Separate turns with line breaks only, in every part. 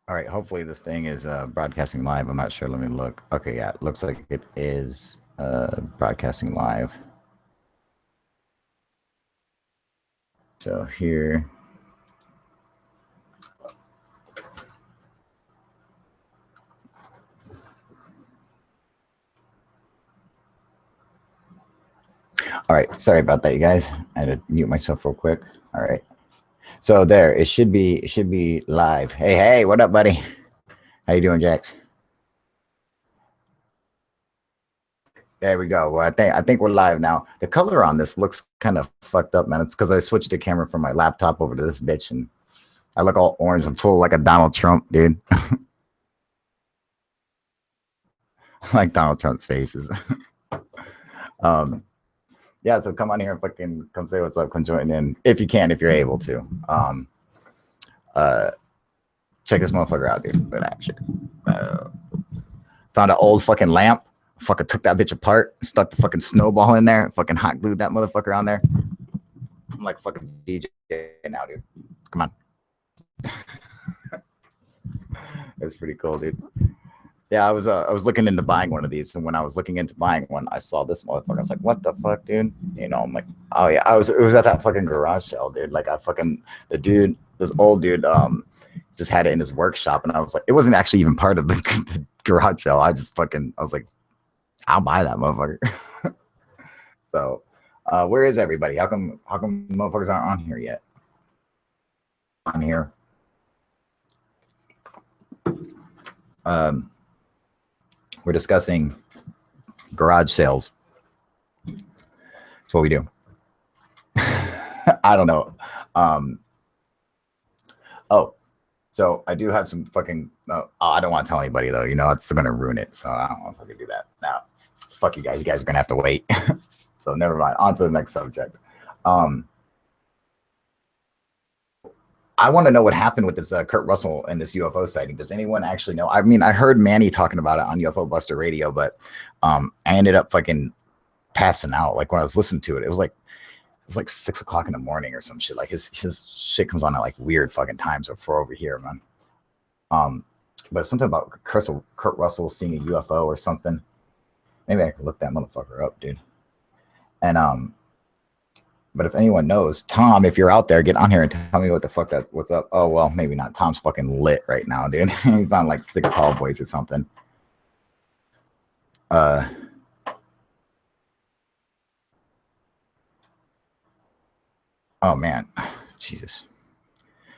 All right, hopefully this thing is broadcasting live. I'm not sure. Let me look. Okay, yeah, it looks like it is broadcasting live. So here. All right, sorry about that, you guys. I had to mute myself real quick. All right. So there, it should be live. Hey, what up, buddy? How you doing, Jax? There we go. Well, I think we're live now. The color on this looks kind of fucked up, man. It's because I switched the camera from my laptop over to this bitch, and I look all orange and full like a Donald Trump, dude. Like Donald Trump's faces. um, yeah. So come on here and fucking come say what's up. Come join in if you can, if you're able to. Uh, check this motherfucker out, dude. Look at that shit. Found an old fucking lamp. Fucking took that bitch apart, stuck the fucking snowball in there, fucking hot glued that motherfucker on there. I'm like fucking DJ now, dude. Come on. It's pretty cool, dude. Yeah, I was looking into buying one of these, and when I was looking into buying one, I saw this motherfucker. I was like, "What the fuck, dude?" You know, I'm like, "Oh yeah." It was at that fucking garage sale, dude. Like the dude, this old dude, just had it in his workshop, and I was like, it wasn't actually even part of the garage sale. I was like, I'll buy that motherfucker. So, where is everybody? How come motherfuckers aren't on here yet? On here. Um, we're discussing garage sales. That's what we do. I don't know. Um, oh, so I do have some fucking. I don't want to tell anybody though. You know, it's gonna ruin it. So I don't know if I can do that. Now, fuck you guys. You guys are gonna have to wait. So never mind. On to the next subject. Um, I want to know what happened with this Kurt Russell and this UFO sighting. Does anyone actually know? I mean, I heard Manny talking about it on UFO Buster Radio, but I ended up fucking passing out. Like when I was listening to it, it was like 6 o'clock in the morning or some shit. Like his shit comes on at like weird fucking times for over here, man. Um, but something about Kurt Russell seeing a UFO or something. Maybe I can look that motherfucker up, dude. And but if anyone knows, Tom, if you're out there, get on here and tell me what the fuck what's up. Oh well, maybe not. Tom's fucking lit right now, dude. He's on like 6 tall boys or something. Uh oh man. Jesus.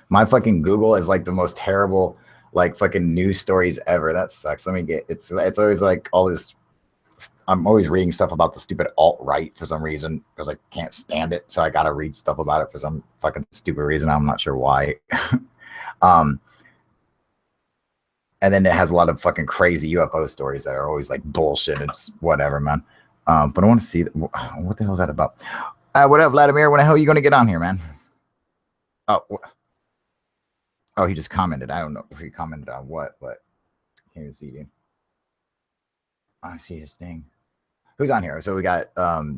My fucking Google is like the most terrible like fucking news stories ever. That sucks. Let me get it's always like all this. I'm always reading stuff about the stupid alt right for some reason because I can't stand it. So I gotta read stuff about it for some fucking stupid reason. I'm not sure why. um, and then it has a lot of fucking crazy UFO stories that are always like bullshit. It's whatever, man. But I want to see what the hell is that about? What up, Vladimir? When the hell are you gonna get on here, man? Oh, oh, he just commented. I don't know if he commented on what, but can't even see, dude. I see his thing. Who's on here? So we got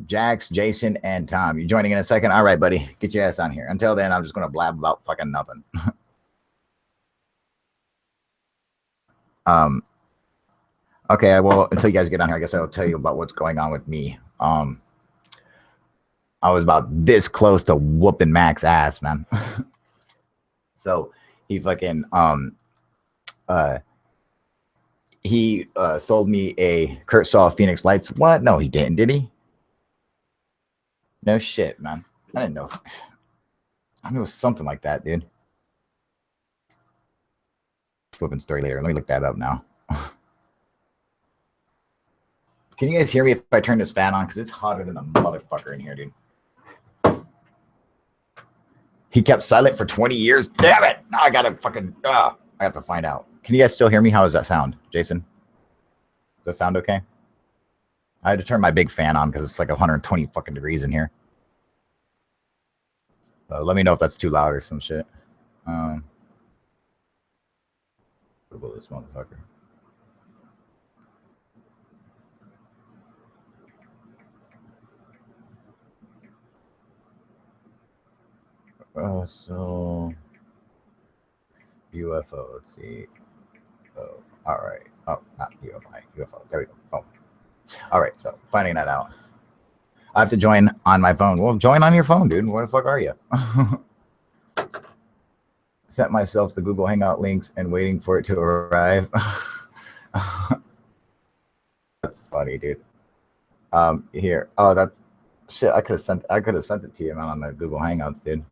Jax, Jason, and Tom. You joining in a second? All right, buddy. Get your ass on here. Until then, I'm just gonna blab about fucking nothing. um. Okay. Well, until you guys get on here, I guess I'll tell you about what's going on with me. I was about this close to whooping Mac's ass, man. So he fucking uh he sold me a Kurt Saw Phoenix Lights. What? No, he didn't. Did he? No shit, man. I didn't know. I knew it was something like that, dude. Flipping story later. Let me look that up now. Can you guys hear me if I turn this fan on? Because it's hotter than a motherfucker in here, dude. He kept silent for 20 years. Damn it! Now I gotta fucking. I have to find out. Can you guys still hear me? How does that sound, Jason? Does that sound okay? I had to turn my big fan on because it's like 120 fucking degrees in here. Let me know if that's too loud or some shit. Google this motherfucker. So UFO. Let's see. All right. Oh, not UFO. There we go. Boom. All right. So finding that out. I have to join on my phone. Well, join on your phone, dude. Where the fuck are you? Sent myself the Google Hangout links and waiting for it to arrive. That's funny, dude. Here. Oh, that's shit. I could have sent it to you, man, on the Google Hangouts, dude.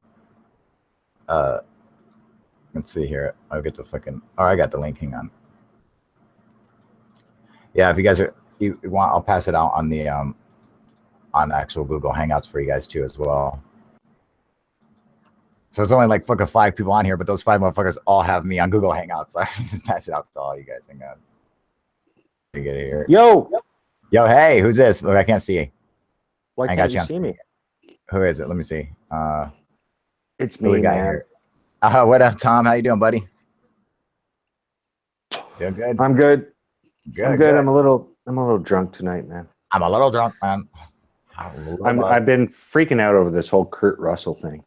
Let's see here. I'll get the fucking. Oh, I got the link. Hang on. Yeah, if you guys you want, I'll pass it out on the on actual Google Hangouts for you guys too as well. So it's only like fucking 5 people on here, but those 5 motherfuckers all have me on Google Hangouts. So I just pass it out to all you guys. Hang on. You get it here.
Yo,
hey, who's this? Look, I can't see you.
why can't you see me?
Who is it? Let me see.
It's me, man.
What up, Tom? How you doing, buddy? Doing good.
I'm good.
Good.
I'm good. I'm a little drunk tonight, man.
I'm a little drunk, man.
I've been freaking out over this whole Kurt Russell thing.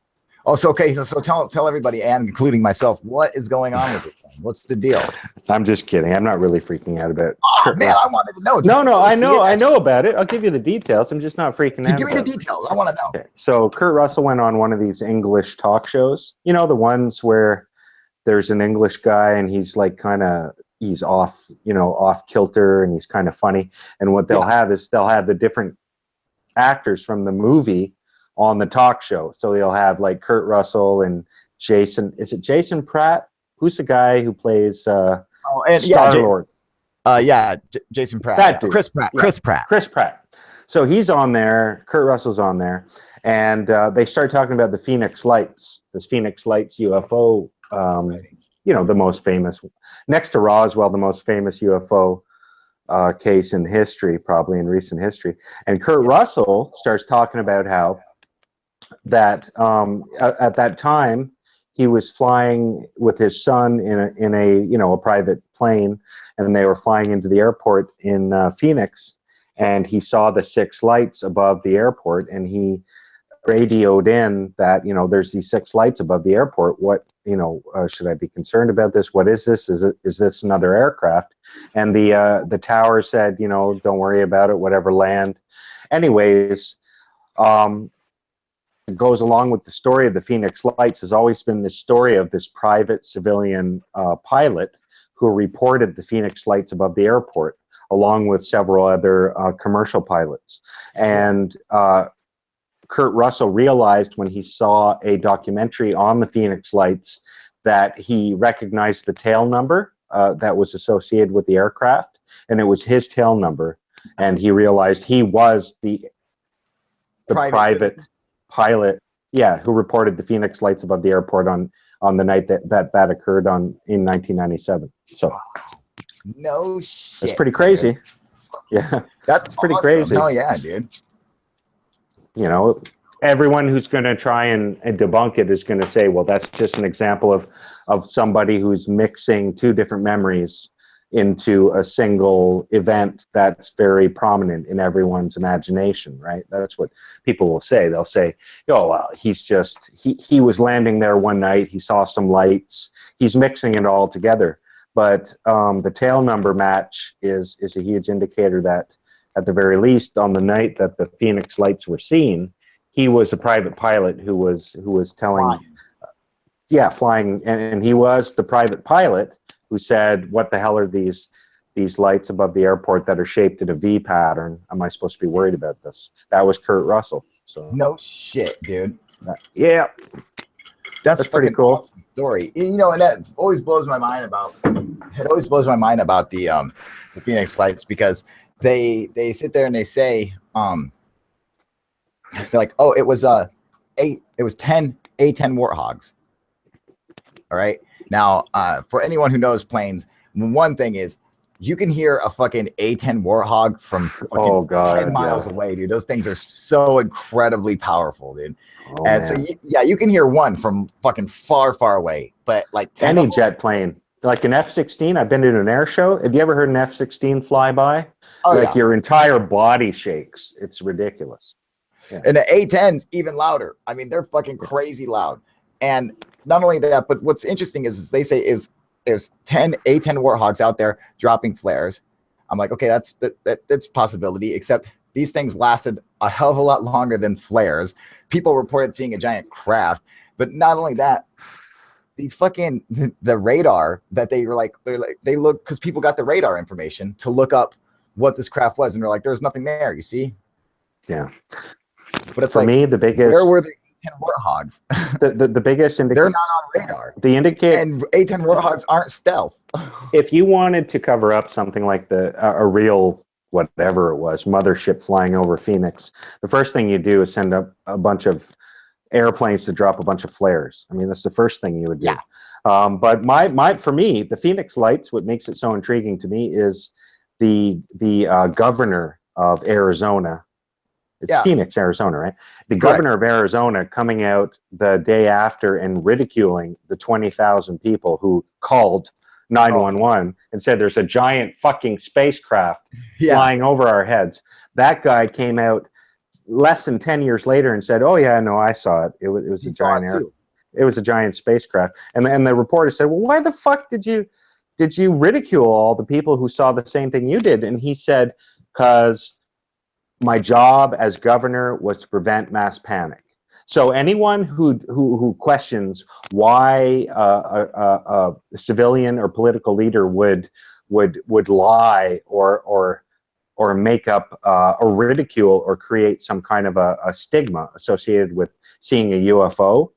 Oh, so okay. So tell everybody, and including myself, what is going on with it? What's the deal?
I'm just kidding. I'm not really freaking out about it.
Oh man, I wanted to know.
No, I know about it. I'll give you the details. I'm just not freaking out.
Give me the details. I want to know.
Okay. So Kurt Russell went on one of these English talk shows. You know, the ones where there's an English guy and he's like he's off kilter and he's kind of funny. And what they'll have is they'll have the different actors from the movie on the talk show. So they'll have like Kurt Russell and Jason. Is it Jason Pratt? Who's the guy who plays Star-Lord?
Jason Pratt.
That dude.
Chris Pratt.
Chris Pratt. So he's on there. Kurt Russell's on there. And they start talking about the Phoenix Lights. This Phoenix Lights UFO, the most famous, next to Roswell, the most famous UFO case in history, probably in recent history. And Kurt Russell starts talking about how that at that time he was flying with his son in a private plane, and they were flying into the airport in Phoenix, and he saw the 6 lights above the airport, and he radioed in that there's these 6 lights above the airport. What should I be concerned about this? What is this? Is this another aircraft? And the tower said, don't worry about it, whatever, land. Anyways, it goes along with the story of the Phoenix Lights. Has always been this story of this private civilian pilot who reported the Phoenix Lights above the airport, along with several other commercial pilots. And Kurt Russell realized when he saw a documentary on the Phoenix Lights that he recognized the tail number that was associated with the aircraft, and it was his tail number. And he realized he was the private pilot, who reported the Phoenix Lights above the airport on the night that occurred in 1997. So,
no shit.
It's pretty crazy. Dude. Yeah, that's pretty crazy.
Oh yeah, dude.
Everyone who's going to try and debunk it is going to say, well, that's just an example of somebody who's mixing 2 different memories into a single event that's very prominent in everyone's imagination, right? That's what people will say. They'll say, oh, well, he was landing there one night, he saw some lights, he's mixing it all together. But the tail number match is a huge indicator that, at the very least, on the night that the Phoenix Lights were seen, he was a private pilot who was telling, flying, and he was the private pilot who said, what the hell are these lights above the airport that are shaped in a V pattern? Am I supposed to be worried about this? That was Kurt Russell. So
no shit, dude.
Yeah. That's pretty cool.
Awesome story. And that always blows my mind about the Phoenix Lights, because they sit there and they say, they're like, oh, it was 10 A-10 Warthogs. All right. Now, for anyone who knows planes, one thing is you can hear a fucking A-10 Warthog from fucking 10 miles away, dude. Those things are so incredibly powerful, dude.
Oh,
and
man.
So, you can hear one from fucking far, far away. But like
any jet plane, like an F-16, I've been to an air show. Have you ever heard an F-16 fly by?
Oh,
your entire body shakes. It's ridiculous.
Yeah. And the A-10's even louder. I mean, they're fucking crazy loud. And not only that, but what's interesting is they say is there's 10 A10 Warthogs out there dropping flares. I'm like, okay, that's a possibility, except these things lasted a hell of a lot longer than flares. People reported seeing a giant craft, but not only that, the radar that they look, because people got the radar information to look up what this craft was, and they're like, there's nothing there, you see?
Yeah.
But it's
for
like,
me, the biggest,
where were the A10 Warthogs?
the biggest
They're not on radar.
The indicator,
and A10 Warthogs aren't stealth.
If you wanted to cover up something like a real, whatever it was, mothership flying over Phoenix, the first thing you do is send up a bunch of airplanes to drop a bunch of flares. I mean, that's the first thing you would do.
Yeah.
But for me, the Phoenix Lights, what makes it so intriguing to me is the governor of Arizona. It's Phoenix, Arizona, right? The governor of Arizona coming out the day after and ridiculing the 20,000 people who called 911 and said there's a giant fucking spacecraft flying over our heads. That guy came out less than 10 years later and said, "Oh yeah, no, I saw it. It was a giant it was a giant spacecraft." And the reporter said, "Well, why the fuck did you ridicule all the people who saw the same thing you did?" And he said, "Because my job as governor was to prevent mass panic." So anyone who questions why a civilian or political leader would lie or make up or ridicule or create some kind of a stigma associated with seeing a UFO,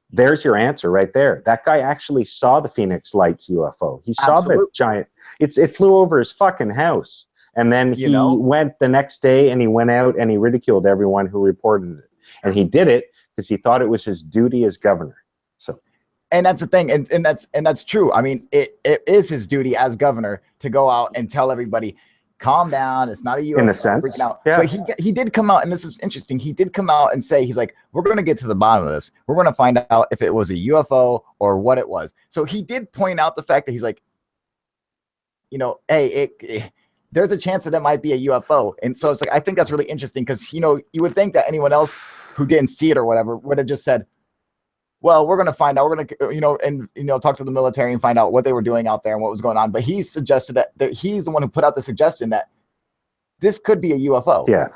there's your answer right there. That guy actually saw the Phoenix Lights UFO. He saw the giant. It flew over his fucking house. And then he went the next day and he went out and he ridiculed everyone who reported it. And he did it because he thought it was his duty as governor. So,
and that's the thing, and that's true. I mean, it is his duty as governor to go out and tell everybody, calm down. It's not a UFO.
In a sense,
freaking out. Yeah. But he did come out, and this is interesting. He did come out and say, he's like, we're going to get to the bottom of this. We're going to find out if it was a UFO or what it was. So he did point out the fact that he's like, hey, there's a chance that it might be a UFO. And so it's like, I think that's really interesting because, you would think that anyone else who didn't see it or whatever would have just said, well, we're going to find out. We're going to, talk to the military and find out what they were doing out there and what was going on. But he suggested that he's the one who put out the suggestion that this could be a UFO.
Yeah.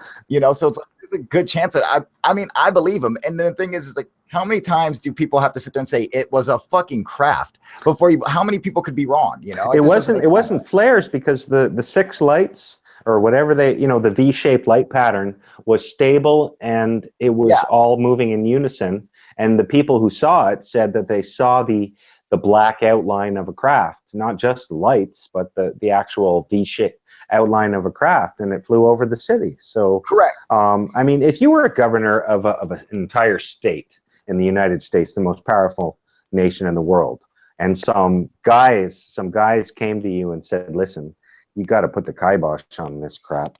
So it's like, there's a good chance that I believe him. And the thing is like, how many times do people have to sit there and say it was a fucking craft before how many people could be wrong?
It wasn't flares because the six lights or whatever the V-shaped light pattern was stable and it was all moving in unison. And the people who saw it said that they saw the black outline of a craft, not just lights, but the actual V-shaped outline of a craft, and it flew over the city. So
correct.
I mean, if you were a governor of an entire state in the United States, the most powerful nation in the world, and some guys came to you and said, listen, you got to put the kibosh on this crap,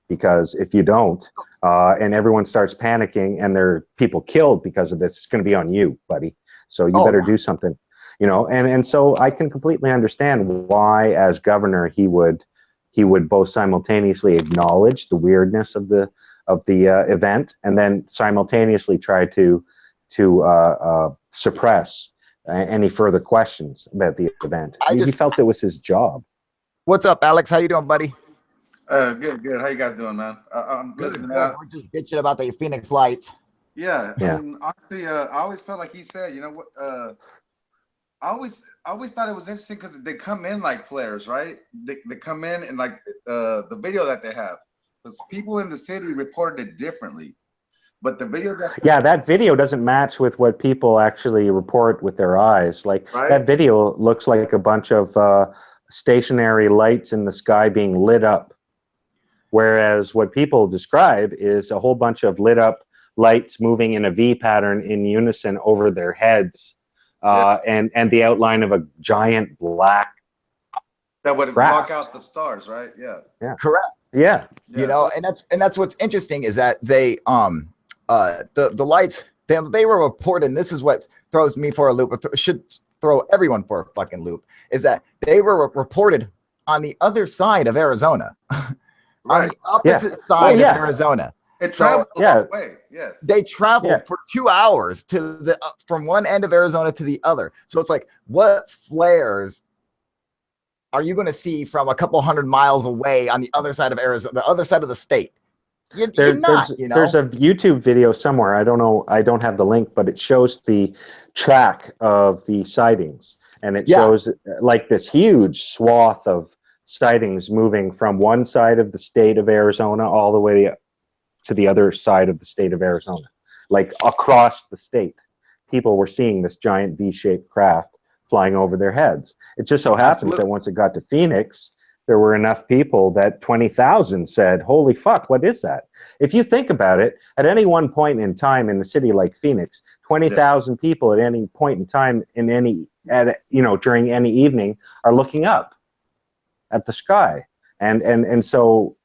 because if you don't, and everyone starts panicking and there are people killed because of this, it's going to be on you, buddy. So you better do something, and so I can completely understand why, as governor, he would both simultaneously acknowledge the weirdness of the event and then simultaneously try to suppress any further questions about the event. He felt it was his job.
What's up, Alex? How you doing, buddy?
Good. How you guys doing, man? I'm listening.
We're just bitching about the Phoenix Lights.
Yeah. And honestly, I always felt like he said, what? I always thought it was interesting because they come in like flares, right? They come in and like the video that they have, because people in the city reported it differently. But the video
that video doesn't match with what people actually report with their eyes. Like that video looks like a bunch of stationary lights in the sky being lit up. Whereas what people describe is a whole bunch of lit up lights moving in a V pattern in unison over their heads, and the outline of a giant black
that would block out the stars, right? Yeah.
Correct.
Yeah.
And that's what's interesting is that they the lights they were reported, and this is what throws me for a loop, should throw everyone for a fucking loop, is that they were reported on the other side of Arizona. On the opposite side of Arizona.
It
So,
traveled a
yeah.
long way. Yes.
they traveled
Yeah.
for 2 hours to the from one end of Arizona to the other. So it's like, what flares are you going to see from a couple hundred miles away on the other side of Arizona, the other side of the state? You're not, you know.
There's a YouTube video somewhere. I don't know. I don't have the link, but it shows the track of the sightings, and it
Yeah.
shows like this huge swath of sightings moving from one side of the state of Arizona all the way to the other side of the state of Arizona, like across the state. People were seeing this giant V-shaped craft flying over their heads. It just so happens
Absolutely.
that once it got to Phoenix, there were enough people that 20,000 said, holy fuck, what is that? If you think about it, at any one point in time in a city like Phoenix, 20,000 people at any point in time during any evening are looking up at the sky. And so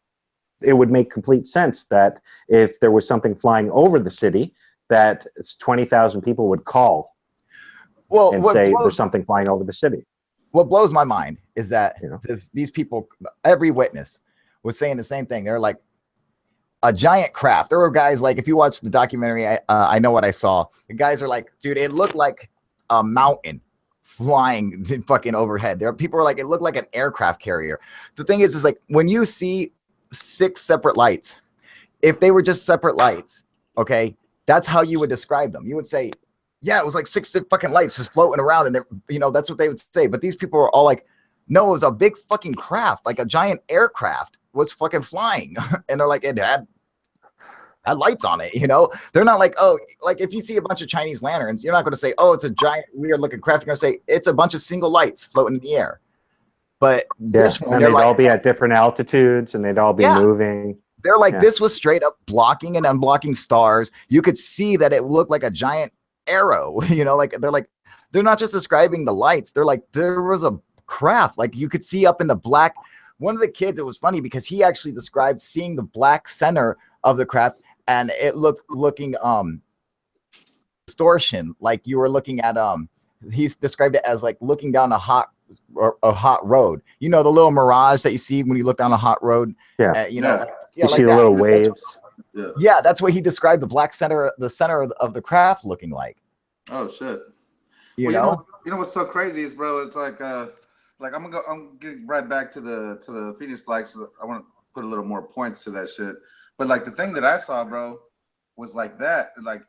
it would make complete sense that if there was something flying over the city, that 20,000 people would call
Well,
and
what
say
blows-
there's something flying over the city.
what blows my mind is that
You know?
these people, every witness was saying the same thing. They're like, a giant craft. There were guys like, if you watch the documentary, I Know What I Saw, the guys are like, dude, it looked like a mountain flying fucking overhead. There are people who are like, it looked like an aircraft carrier. The thing is like, when you see 6 separate lights, if they were just separate lights, okay, that's how you would describe them. You would say, yeah, it was like 6 fucking lights just floating around, and that's what they would say. But these people are all like, no, it was a big fucking craft, like a giant aircraft was fucking flying. And they're like, it had lights on it, They're not like, oh, like if you see a bunch of Chinese lanterns, you're not going to say, oh, it's a giant weird looking craft. You're going to say it's a bunch of single lights floating in the air. But this one,
and
they're
they'd
like,
all be at different altitudes, and they'd all be moving.
they're like,
Yeah.
this was straight up blocking and unblocking stars. You could see that it looked like a giant arrow, like they're not just describing the lights. They're like, there was a craft, like you could see up in the black. One of the kids, it was funny because he actually described seeing the black center of the craft, and it looking distortion, like you were looking at he's described it as like looking down a hot road, the little mirage that you see when you look down a hot road.
You
like
see the
that.
little waves.
Yeah, that's what he described the center of the craft looking like.
Oh shit.
You
know what's so crazy is, bro, it's like I'm getting right back to the Phoenix Lights. I want to put a little more points to that shit. But like the thing that I saw, bro, was like that. Like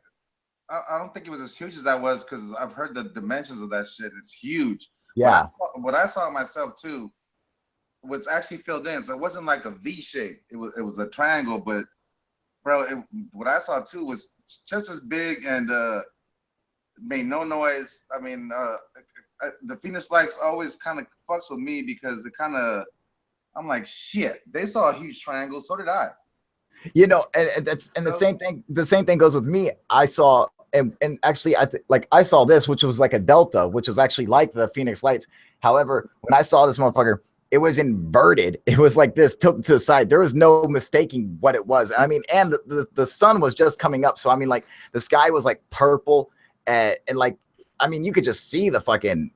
I don't think it was as huge as that was, because I've heard the dimensions of that shit. It's huge.
Yeah.
What I saw myself too was actually filled in. So it wasn't like a V shape. It was a triangle, but bro, what I saw too was just as big and made no noise. I mean, the Phoenix Lights always kind of fucks with me because I'm like, shit, they saw a huge triangle, so did I.
And the same thing goes with me. I saw and actually I saw this, which was like a delta, which was actually like the Phoenix Lights. However, when I saw this motherfucker, it was inverted. It was like this, tilted to the side. There was no mistaking what it was. I mean, and the sun was just coming up. So I mean, like the sky was like purple, and like, I mean, you could just see the thing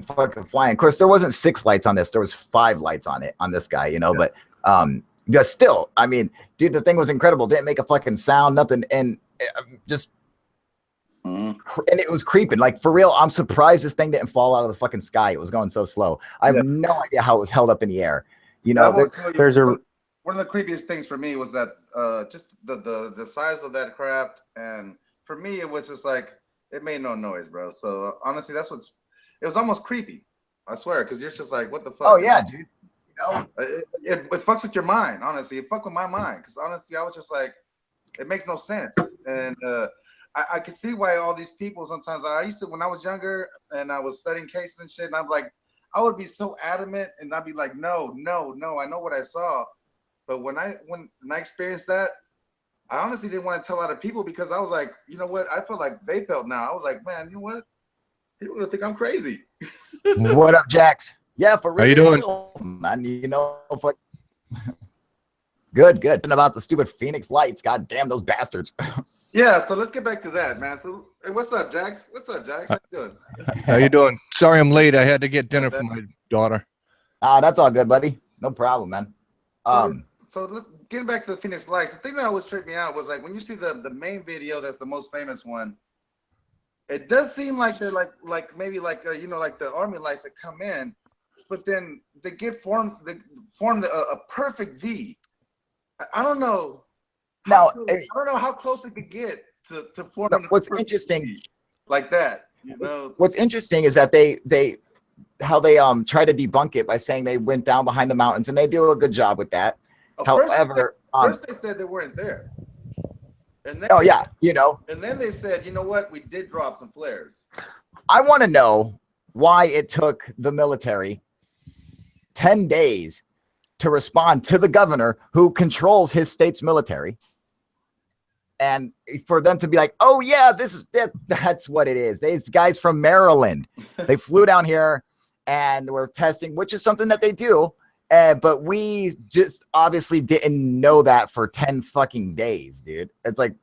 fucking flying. Of course, there wasn't 6 lights on this. There was 5 lights on it, on this guy,
Yeah.
But yeah, still, I mean, dude, the thing was incredible. Didn't make a fucking sound, nothing. And just, and it was creeping. Like, for real, I'm surprised this thing didn't fall out of the fucking sky. It was going so slow. I have no idea how it was held up in the air.
There's
one of the creepiest things for me was that just the size of that craft, and for me it was just like, it made no noise, bro. So honestly, it was almost creepy, I swear, because you're just like, what the fuck?
Oh yeah, dude.
It fucks with your mind, honestly. It fucked with my mind, because honestly, I was just like, it makes no sense. And I could see why all these people sometimes, I used to, when I was younger and I was studying cases and shit, and I'm like, I would be so adamant, and I'd be like, no, I know what I saw. But when I experienced that, I honestly didn't want to tell other people, because I was like, you know what? I felt like they felt now. I was like, man, you know what? People gonna think I'm crazy.
What up, Jax? Yeah, for real.
How you doing?
Man, fuck. Good. And about the stupid Phoenix Lights, god damn those bastards.
Yeah, so let's get back to that, man. So, hey, what's up, Jax? How you doing?
How you doing? Sorry I'm late. I had to get dinner for my daughter.
That's all good, buddy. No problem, man.
so let's getting back to the Phoenix Lights. The thing that always tripped me out was like when you see the main video, that's the most famous one. It does seem like they're like maybe like you know, like the army lights that come in, but then they form a perfect V. I don't know.
Now,
I don't know how close it could get to forming.
No, what's interesting,
like that, you know.
What's interesting is that they try to debunk it by saying they went down behind the mountains, and they do a good job with that. However,
first they said they weren't there, and then,
oh yeah, you know,
and then they said, you know what, we did drop some flares.
I want to know why it took the military 10 days to respond to the governor who controls his state's military. And for them to be like, oh yeah, that's what it is. These guys from Maryland, they flew down here and we're testing, which is something that they do. But we just obviously didn't know that for 10 fucking days, dude. It's like,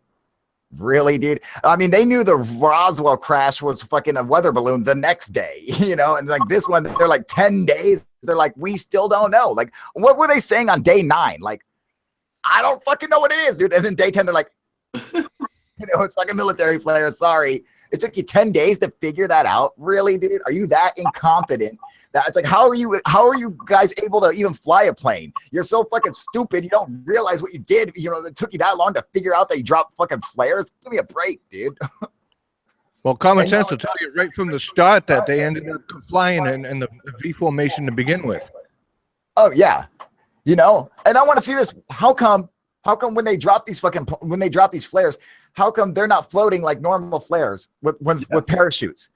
really, dude? I mean, they knew the Roswell crash was fucking a weather balloon the next day, you know? And like this one, they're like 10 days. They're like, we still don't know. Like, what were they saying on day 9? Like, I don't fucking know what it is, dude. And then day 10, they're like, you know, it's like a military flare. Sorry. It took you 10 days to figure that out. Really, dude? Are you that incompetent? That it's like, how are you guys able to even fly a plane? You're so fucking stupid. You don't realize what you did. You know, it took you that long to figure out that you dropped fucking flares. Give me a break, dude.
Well, common sense will tell you right from the start that they ended up flying in the V formation to begin with.
Oh yeah, you know. And I want to see this. How come when they drop these flares, how come they're not floating like normal flares with parachutes?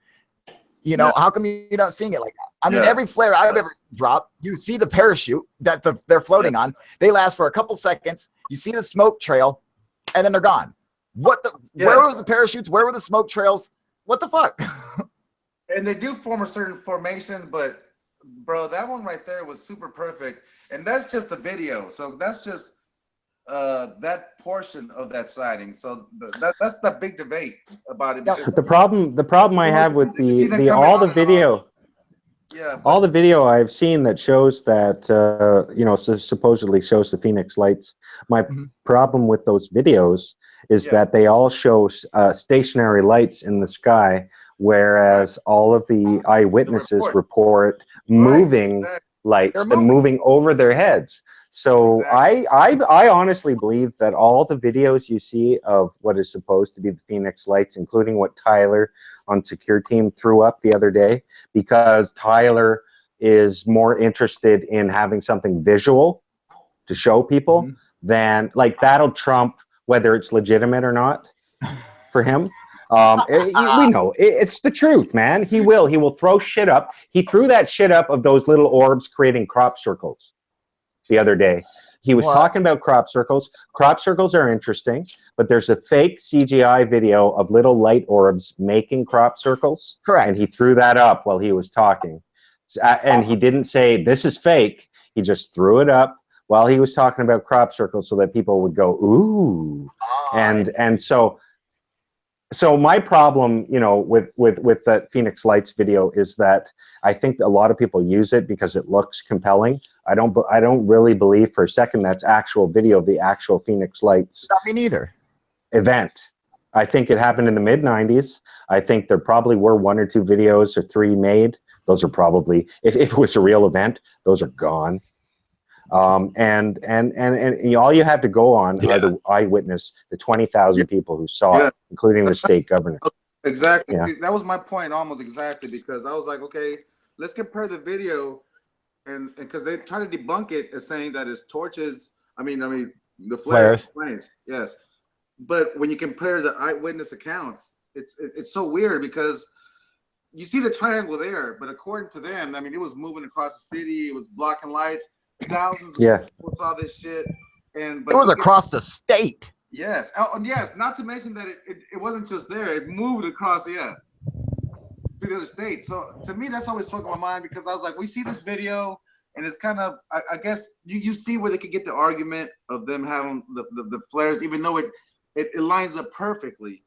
You know, how come you're not seeing it like that? I mean, every flare I've ever dropped, you see the parachute that they're floating on. They last for a couple seconds. You see the smoke trail, and then they're gone. What the? Where were the parachutes? Where were the smoke trails? What the fuck?
And they do form a certain formation, but bro, that one right there was super perfect. And that's just the video. So that's just that portion of that sighting. So that's the big debate about it.
But the problem I have with all the video.
Yeah,
all the video I've seen that shows that, you know, supposedly shows the Phoenix Lights. My problem with those videos is that they all show stationary lights in the sky, whereas all of the eyewitnesses report moving lights and moving over their heads. So I honestly believe that all the videos you see of what is supposed to be the Phoenix Lights, including what Tyler on Secure Team threw up the other day, because Tyler is more interested in having something visual to show people than, like, that'll trump whether it's legitimate or not for him. We know it's the truth, man. He will throw shit up. He threw that shit up of those little orbs creating crop circles the other day. He was talking about crop circles. Crop circles are interesting, but there's a fake CGI video of little light orbs making crop circles.
Correct.
And he threw that up while he was talking. And he didn't say, this is fake. He just threw it up while he was talking about crop circles so that people would go, ooh. And so my problem, you know, with that Phoenix Lights video is that I think a lot of people use it because it looks compelling. I don't really believe for a second that's actual video of the actual Phoenix Lights.
Not me neither.
Event. I think it happened in the mid-90s. I think there probably were 1 or 2 videos or 3 made. Those are probably, if it was a real event, those are gone. And all you have to go on are the eyewitness, the 20,000 people who saw it, including the state governor.
Exactly. Yeah. That was my point almost exactly, because I was like, okay, let's compare the video, and because they try to debunk it as saying that it's torches. I mean the flares. Yes. But when you compare the eyewitness accounts, it's so weird because you see the triangle there, but according to them, I mean, it was moving across the city. It was blocking lights. Thousands of people saw this shit, but
it was across the state.
Yes, yes. Not to mention that it wasn't just there; it moved across, to the other state. So to me, that's always stuck in my mind, because I was like, we see this video, and it's kind of, I guess you see where they could get the argument of them having the flares, even though it lines up perfectly.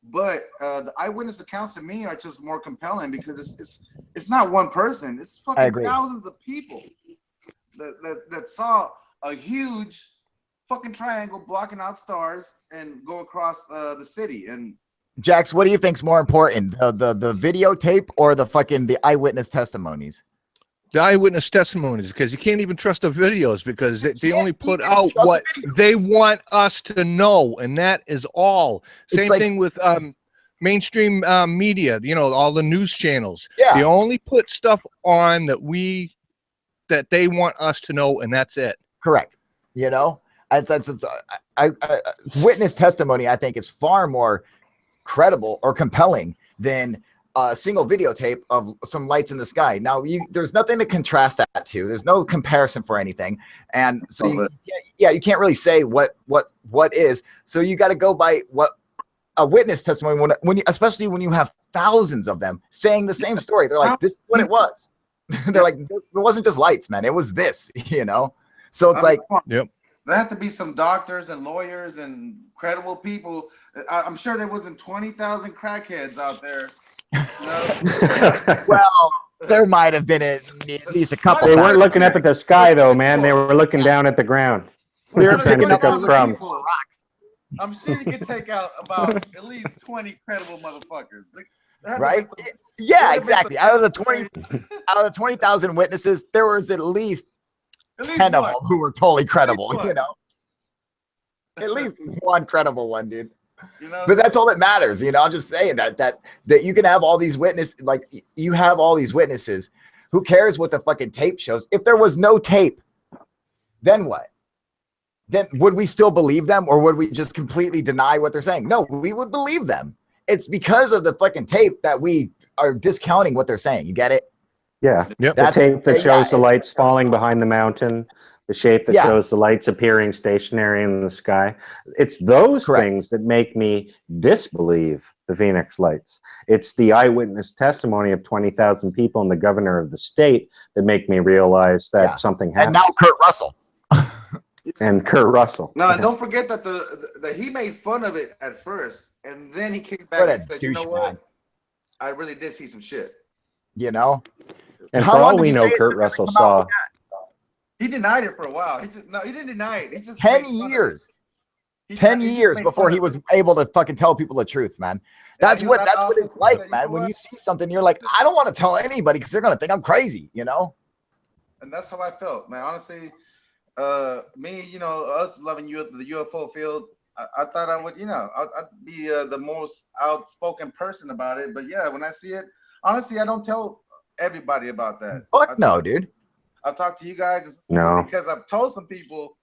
But the eyewitness accounts to me are just more compelling, because it's not one person; it's fucking thousands of people that saw a huge fucking triangle blocking out stars and go across the city. And
Jax, what do you think's more important, the videotape or the eyewitness testimonies?
The eyewitness testimonies, because you can't even trust the videos because they only put
even
out
trust
what
the videos.
they want us to know, and that is all.
It's
Same
like-
thing with mainstream media. You know, all the news channels.
Yeah.
They only put stuff on that they want us to know, and that's it.
Correct. You know, witness testimony, I think, is far more credible or compelling than a single videotape of some lights in the sky. Now, there's nothing to contrast that to. There's no comparison for anything, and so you can't really say what is. So you got to go by what a witness testimony when you, especially when you have thousands of them saying the same story. They're like, this is what it was. They're like, it wasn't just lights, man. It was this, you know. So it's like,
yep.
There have to be some doctors and lawyers and credible people. I'm sure there wasn't 20,000 crackheads out there.
well, there might have been at least a couple.
They weren't looking up at the sky, though, man. They were looking down at the ground.
They were
trying to
picking
pick
up
up crumbs.
I'm sure you could take out about at least 20 credible motherfuckers.
Right? Yeah, exactly. Out of the 20,000 witnesses, there was at least 10 of them who were totally credible, you know. At least one credible one, dude.
You know,
but that's all that matters, you know. I'm just saying that you can have all these witnesses, like you have all these witnesses. Who cares what the fucking tape shows? If there was no tape, then what? Then would we still believe them, or would we just completely deny what they're saying? No, we would believe them. It's because of the fucking tape that we are discounting what they're saying. You get it?
Yeah.
Yep.
The tape that shows the lights falling behind the mountain, the shape that shows the lights appearing stationary in the sky. It's those things that make me disbelieve the Phoenix Lights. It's the eyewitness testimony of 20,000 people and the governor of the state that make me realize that something happened.
And now Kurt Russell.
And Kurt Russell.
No, and don't forget that the he made fun of it at first, and then he came back and said, "You know what? I really did see some shit."
You know.
And for all we know, Kurt Russell saw.
He denied it for a while. He didn't deny it. He just
10 years. 10 years before he was able to fucking tell people the truth, man. That's what it's like, man. When you see something, you're like, I don't want to tell anybody because they're gonna think I'm crazy, you know.
And that's how I felt, man. Honestly, me, you know, us loving the UFO field, I thought I would, you know, I'd be the most outspoken person about it. But yeah, when I see it, honestly, I don't tell everybody about that.
Fuck no, dude.
I've talked to you guys because I've told some people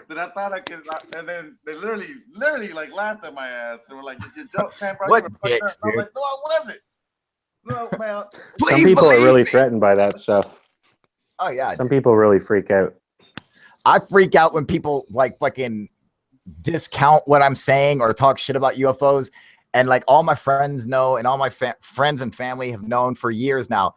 that I thought I could, and then they literally like laughed at my ass. They were like, "You joke, man, bro."
What
I was like, "No, I wasn't." No, man.
Some people are really threatened by that stuff.
Oh yeah.
Some people really freak out.
I freak out when people like fucking discount what I'm saying or talk shit about UFOs. And like all my friends know, and all my friends and family have known for years now,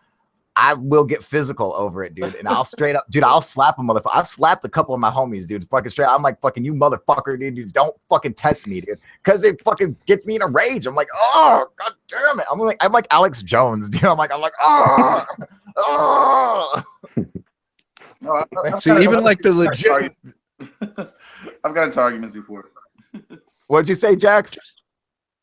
I will get physical over it, dude. And I'll straight up, dude, I'll slap a motherfucker. I've slapped a couple of my homies, dude. Fucking straight. I'm like, fucking you motherfucker, dude. Don't fucking test me, dude. Because it fucking gets me in a rage. I'm like, oh, god damn it. I'm like Alex Jones, dude. I'm like, oh, oh.
No,
See, even like the legit.
I've got into arguments before.
What'd you say, Jax?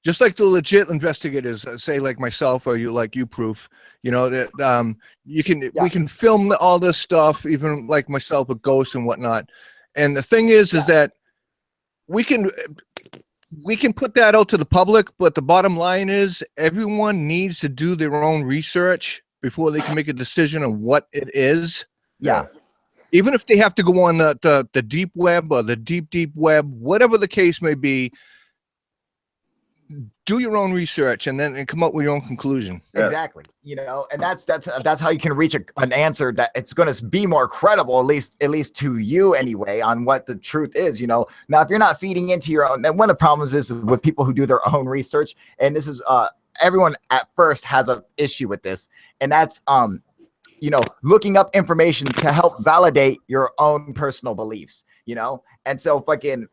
Just like the legit investigators, say like myself or you, Proof, you know that we can film all this stuff, even like myself with ghosts and whatnot. And the thing is that we can put that out to the public, but the bottom line is everyone needs to do their own research before they can make a decision on what it is.
Yeah.
Even if they have to go on the deep web or the deep web, whatever the case may be, do your own research and come up with your own conclusion.
Exactly. You know, and that's how you can reach an answer that it's going to be more credible, at least to you anyway, on what the truth is. You know, now if you're not feeding into your own, then one of the problems is with people who do their own research, and this is everyone at first has an issue with this, and that's you know, looking up information to help validate your own personal beliefs, you know? And so fucking,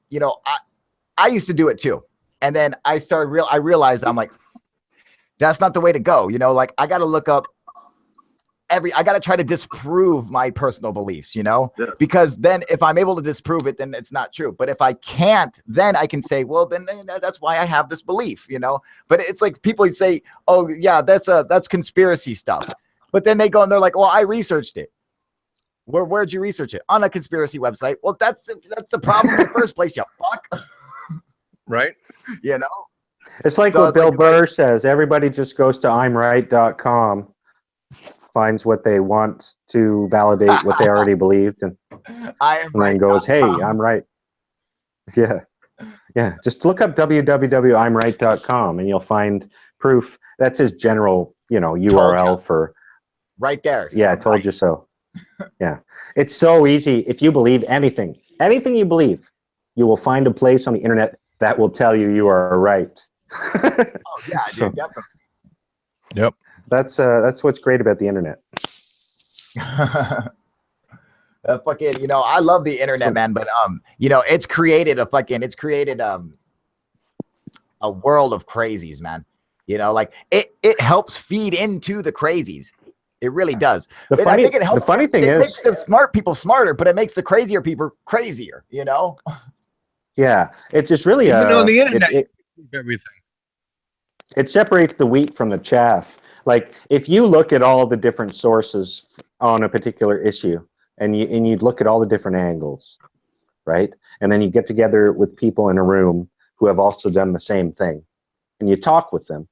you know, I used to do it too. And then I realized I'm like, that's not the way to go. You know, like I got to look up I got to try to disprove my personal beliefs,
Yeah.
because then if I'm able to disprove it, then it's not true. But if I can't, then I can say, well, then that's why I have this belief, But it's like people say, oh yeah, that's conspiracy stuff. But then they go and they're like, well, I researched it. Where'd you research it? On a conspiracy website. Well, that's the problem in the first place, you fuck.
Right.
It's like
So
what
it's
Bill
like-
Burr says. Everybody just goes to imright.com, finds what they want to validate what they already believed, and then goes, hey, I'm right. Yeah. Yeah. Just look up www.imright.com and you'll find proof. That's his general, URL for
right there.
Yeah, I told you so. Yeah. It's so easy. If you believe anything you believe, you will find a place on the internet that will tell you are right.
Oh yeah,
So-
dude, definitely.
Yep.
That's what's great about the internet.
Fucking, I love the internet, man, but it's created a world of crazies, man. Like it helps feed into the crazies. It really does.
The
I think it helps.
the funny thing
it
is,
makes the smart people smarter, but it makes the crazier people crazier.
yeah, it's just really
On the internet,
it-
you prove everything.
it separates the wheat from the chaff. Like if you look at all the different sources on a particular issue and you look at all the different angles, right? And then you get together with people in a room who have also done the same thing and you talk with them,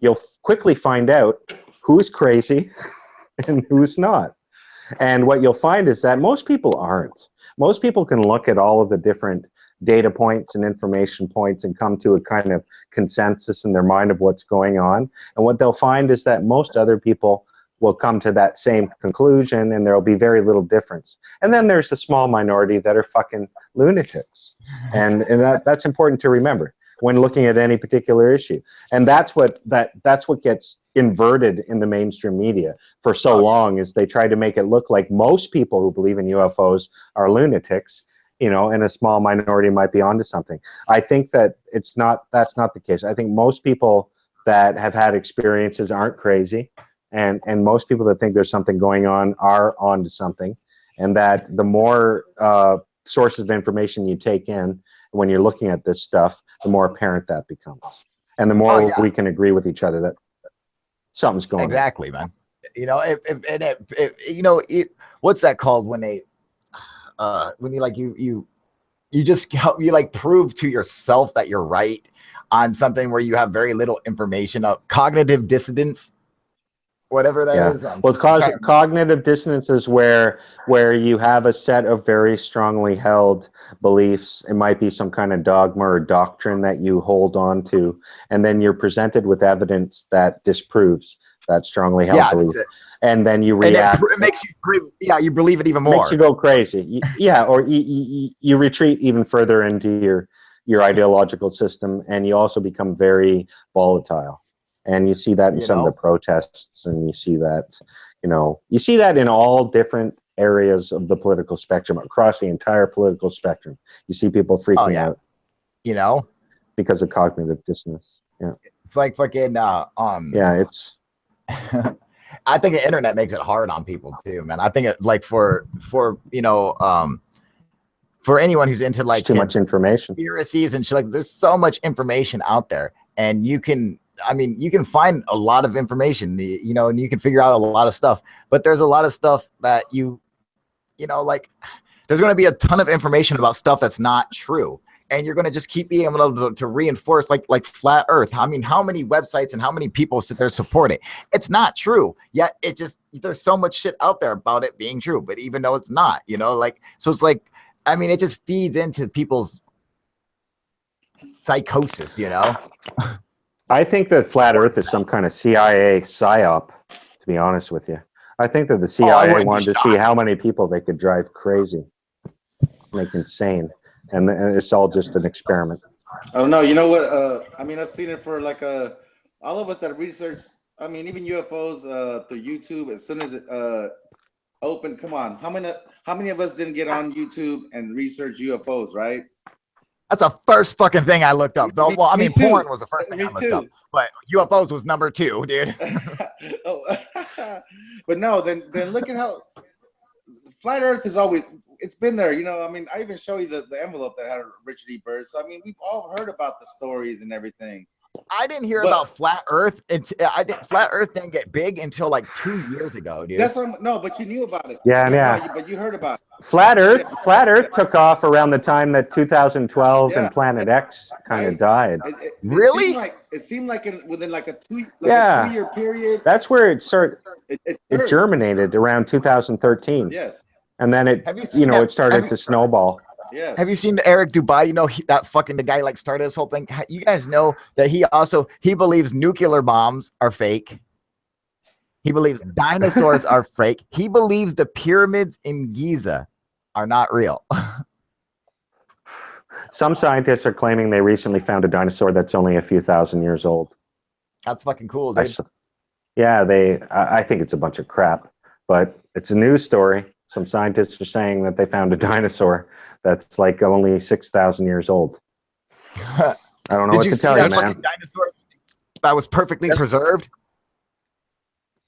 you'll quickly find out who's crazy and who's not. And what you'll find is that most people aren't. Most people can look at all of the different data points and information points and come to a kind of consensus in their mind of what's going on. And what they'll find is that most other people will come to that same conclusion and there'll be very little difference. And then there's a small minority that are fucking lunatics. And that's important to remember when looking at any particular issue. And that's what gets inverted in the mainstream media for so long, is they try to make it look like most people who believe in UFOs are lunatics, and a small minority might be onto something. I think that that's not the case. I think most people that have had experiences aren't crazy, and most people that think there's something going on are onto something, and that the more sources of information you take in when you're looking at this stuff, the more apparent that becomes, and the more we can agree with each other that something's going
exactly, man. What's that called when they when you prove to yourself that you're right on something where you have very little information of cognitive dissonance, whatever that is.
Well, cognitive dissonance is where you have a set of very strongly held beliefs. It might be some kind of dogma or doctrine that you hold on to, and then you're presented with evidence that disproves that strongly held belief. And then you react.
And it makes you, you believe it even more.
Makes you go crazy. Or you retreat even further into your ideological system, and you also become very volatile. And you see that in some of the protests, and you see that in all different areas of the political spectrum, across the entire political spectrum. You see people freaking out, because of cognitive dissonance. Yeah,
it's like fucking
it's.
I think the internet makes it hard on people too, man. I think it for anyone who's into
too much information,
conspiracies and shit, there's so much information out there, and you can find a lot of information, and you can figure out a lot of stuff, but there's a lot of stuff that there's going to be a ton of information about stuff that's not true. And you're going to just keep being able to reinforce like flat earth. I mean, how many websites and how many people sit there support it? It's not true. Yet there's so much shit out there about it being true, but even though it's not, so it's like, it just feeds into people's psychosis,
I think that flat earth is some kind of CIA psyop, to be honest with you. I think that the CIA wanted to see how many people they could drive crazy, like insane. And it's all just an experiment.
I don't know. You know what? I've seen it for all of us that research. Even UFOs through YouTube. As soon as it opened, come on, how many of us didn't get on YouTube and research UFOs, right?
That's the first fucking thing I looked up. Though, well, I
Me
mean,
too.
porn was the first thing
Me
I looked
too.
up, but UFOs was number 2, dude.
Oh, but no, then look at how flat Earth is always. It's been there, you know. I mean, I even show you the envelope that had Richard E. Byrd. So I mean, we've all heard about the stories and everything.
I didn't hear
But-
about flat Earth. Flat Earth didn't get big until like 2 years ago, dude.
That's what no, but you knew about it.
Yeah, yeah.
No, but you heard about it.
Flat Earth took off around the time that 2012
Yeah.
and Planet X kind of
Right.
died.
Really?
It seemed like within like a 2
Yeah.
2 year period.
That's where it
It
germinated around 2013,
Yes.
and then it
Have you seen
it started to snowball.
Yeah.
Have you seen Eric Dubai? You know, that fucking the guy like started this whole thing. You guys know that he believes nuclear bombs are fake. He believes dinosaurs are fake. He believes the pyramids in Giza are not real.
Some scientists are claiming they recently found a dinosaur that's only a few thousand years old.
That's fucking cool,
I
dude.
s- Yeah, I think it's a bunch of crap, but it's a news story. Some scientists are saying that they found a dinosaur that's like only 6,000 years old. I don't know
Did
what
you
to
see
tell
that
you, man.
fucking dinosaur that was perfectly preserved?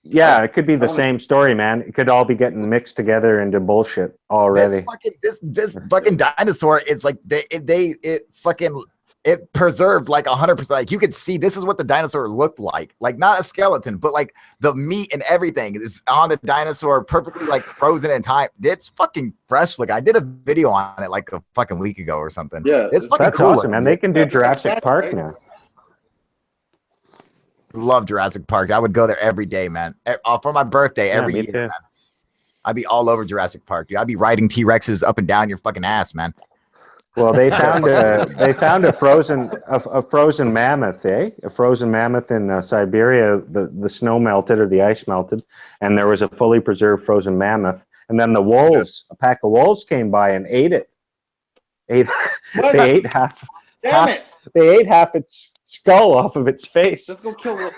Yeah, it could be the same story, man. It could all be getting mixed together into bullshit already.
This fucking dinosaur, it's like it preserved like 100%. Like you could see this is what the dinosaur looked like not a skeleton, but like the meat and everything is on the dinosaur, perfectly like frozen in time. It's fucking fresh. Like I did a video on it like a fucking week ago or something.
Yeah.
It's fucking
That's
cool
awesome,
looking,
man.
dude.
They can do Jurassic Park now.
Love Jurassic Park. I would go there every day, man. For my birthday every
me
year,
too.
man. I'd be all over Jurassic Park, dude. I'd be riding T-Rexes up and down your fucking ass, man.
Well, they found a frozen mammoth, a frozen mammoth in Siberia. The snow melted or the ice melted, and there was a fully preserved frozen mammoth. And then the wolves, a pack of wolves, came by and ate it. They ate half.
Damn it!
They ate half its skull off of its face.
Let's go kill Wolf.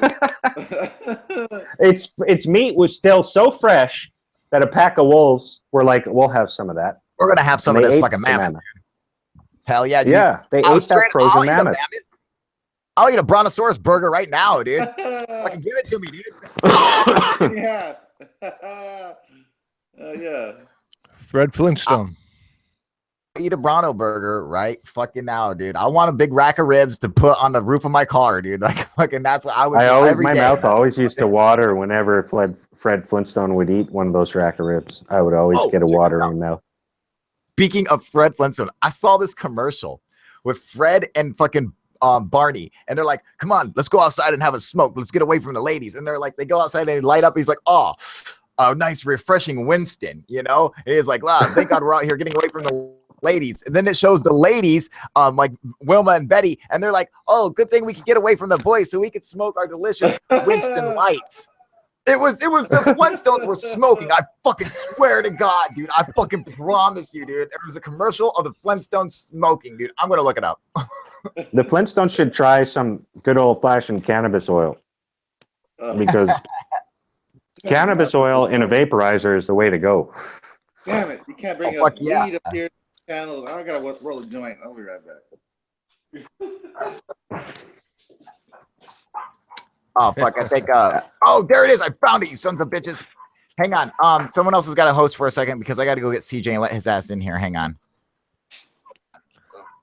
Its meat was still so fresh that a pack of wolves were like, "We'll have some of that."
We're gonna have some
And
of
they
this
ate
fucking
the
mammoth. Hell yeah, dude.
Yeah, they
I'll
ate that frozen mammoth.
I'll eat a brontosaurus burger right now, dude. Fucking give it to me, dude.
Yeah. Yeah.
Fred Flintstone.
Eat a Bronto burger right fucking now, dude. I want a big rack of ribs to put on the roof of my car, dude. Like fucking that's what I would do every
My
day.
mouth always used to water whenever Fred Flintstone would eat one of those rack of ribs. I would always get a watering mouth.
Speaking of Fred Flintstone, I saw this commercial with Fred and fucking Barney, and they're like, "Come on, let's go outside and have a smoke. Let's get away from the ladies." And they're like, they go outside and they light up. He's like, "Oh, a nice, refreshing Winston," you know. And he's like, "Wow, thank God we're out here getting away from the ladies." And then it shows the ladies, like Wilma and Betty, and they're like, "Oh, good thing we could get away from the boys so we could smoke our delicious Winston lights." It was the Flintstones were smoking. I fucking swear to God, dude. I fucking promise you, dude. There was a commercial of the Flintstones smoking, dude. I'm gonna look it up.
The Flintstones should try some good old fashioned cannabis oil because cannabis oil in a vaporizer is the way to go.
Damn it! You can't bring
fuck
up
yeah.
weed up here. Channel. I gotta roll a joint. I'll be right back.
Oh fuck, I think oh, there it is. I found it, you sons of bitches. Hang on. Someone else has got to host for a second because I gotta go get CJ and let his ass in here. Hang on.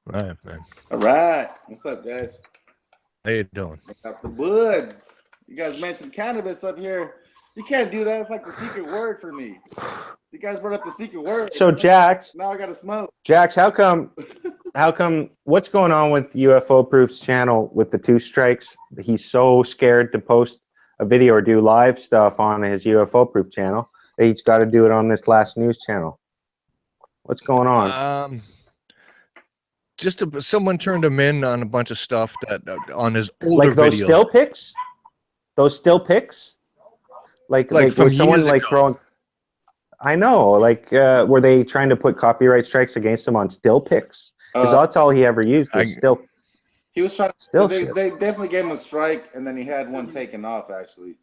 Right, man.
All right. What's up, guys?
How you doing?
Got the woods. You guys mentioned cannabis up here. You can't do that. It's like the secret word for me. You guys brought up the secret word.
So Jax,
Now I gotta smoke.
how come what's going on with UFO Proof's channel with the 2 strikes? He's so scared to post a video or do live stuff on his UFO Proof channel that he's got to do it on this last news channel. What's going on?
Someone turned him in on a bunch of stuff that on his older
Like those
videos.
still pics? Those still pics? Like
from
was someone
years
like
ago.
throwing? I know. Like were they trying to put copyright strikes against him on still pics? Because that's all he ever used was still.
He was trying.
Still
They
shit.
definitely gave him a strike, and then he had one taken off actually.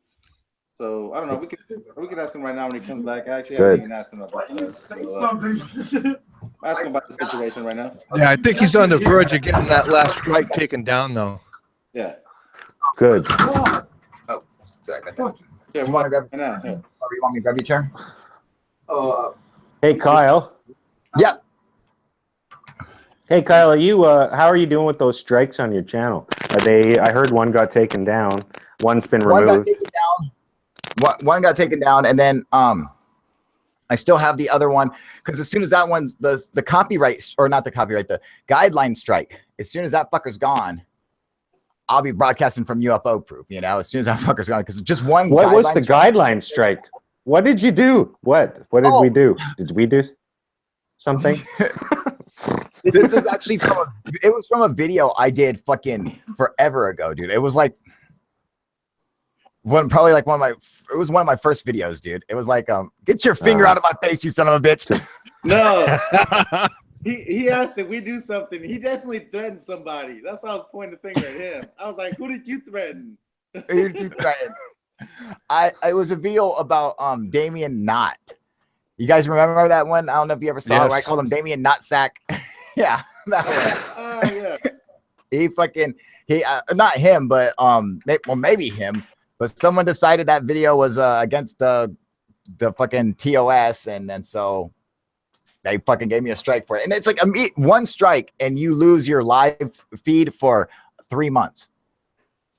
So I don't know. We could ask him right now when he comes back. Actually, I
Good.
haven't even asked him about that. So, Ask him about the situation right now.
Yeah, I think he's on the verge of getting that last strike taken down, though.
Yeah.
Good.
Oh, sorry about that.
Yeah,
Do you want to grab?
right now. Yeah.
Or you want me to grab your chair?
Hey, Kyle.
Yeah.
Hey, Kyle, are you? How are you doing with those strikes on your channel? Are they? I heard one got taken down. One's been
One got
removed.
taken down. One got taken down, and then I still have the other one because as soon as that one's the copyright or not the copyright, the guideline strike. As soon as that fucker's gone, I'll be broadcasting from UFO Proof. You know, as soon as that fucker's gone, because just one.
What was the guideline strike? What did you do? What did we do? Did we do something?
This is actually it was from a video I did fucking forever ago, dude. It was like it was one of my first videos, dude. It was like, get your finger out of my face, you son of a bitch.
No. He asked if we do something. He definitely threatened somebody. That's why I was pointing the finger at him. I was like, who did you threaten?
It was a video about Damien Knott. You guys remember that one? I don't know if you ever saw it. Where I called him Damien Knottsack. Yeah, that one.
Yeah.
He not him, but maybe him. But someone decided that video was against the fucking TOS, and then so they fucking gave me a strike for it. And it's like one strike, and you lose your live feed for 3 months.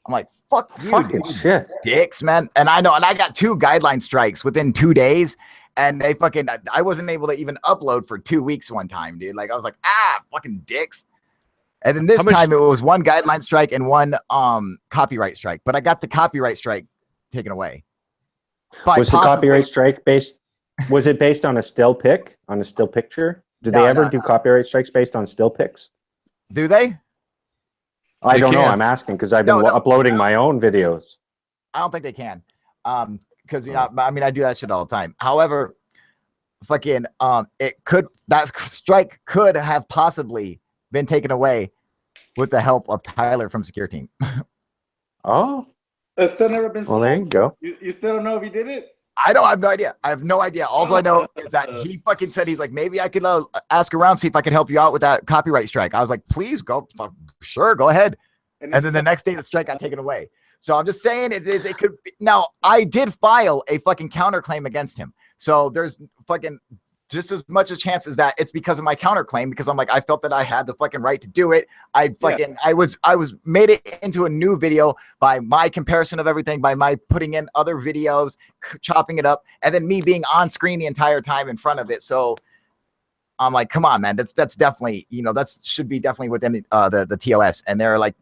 I'm like, fuck you,
Fucking
dude.
shit.
Dicks, man. And I know, and I got 2 guideline strikes within 2 days. And I wasn't able to even upload for 2 weeks one time, dude. Like I was like, fucking dicks. And then this time it was 1 guideline strike and 1 copyright strike. But I got the copyright strike taken away.
Was the copyright strike based? Was it based on a still pic? On a still picture? Did they ever do copyright strikes based on still pics?
Do they?
I don't know. I'm asking because I've been uploading my own videos.
I don't think they can. Because I mean, I do that shit all the time. However, fucking that strike could have possibly been taken away with the help of Tyler from Secure Team.
Oh,
It's still never been.
Well, there you go.
You still don't know if he did it?
I have no idea. I have no idea. All I know is that he fucking said, he's like, maybe I could ask around, see if I could help you out with that copyright strike. I was like, please go. Sure, go ahead. And then the next day the strike got taken away. So I'm just saying it could be. Now, I did file a fucking counterclaim against him. So there's fucking just as much a chance as that it's because of my counterclaim, because I'm like, I felt that I had the fucking right to do it. I was made it into a new video by my comparison of everything, by my putting in other videos, chopping it up, and then me being on screen the entire time in front of it. So I'm like, come on, man, that's definitely, that should be definitely within the TOS. And they're like,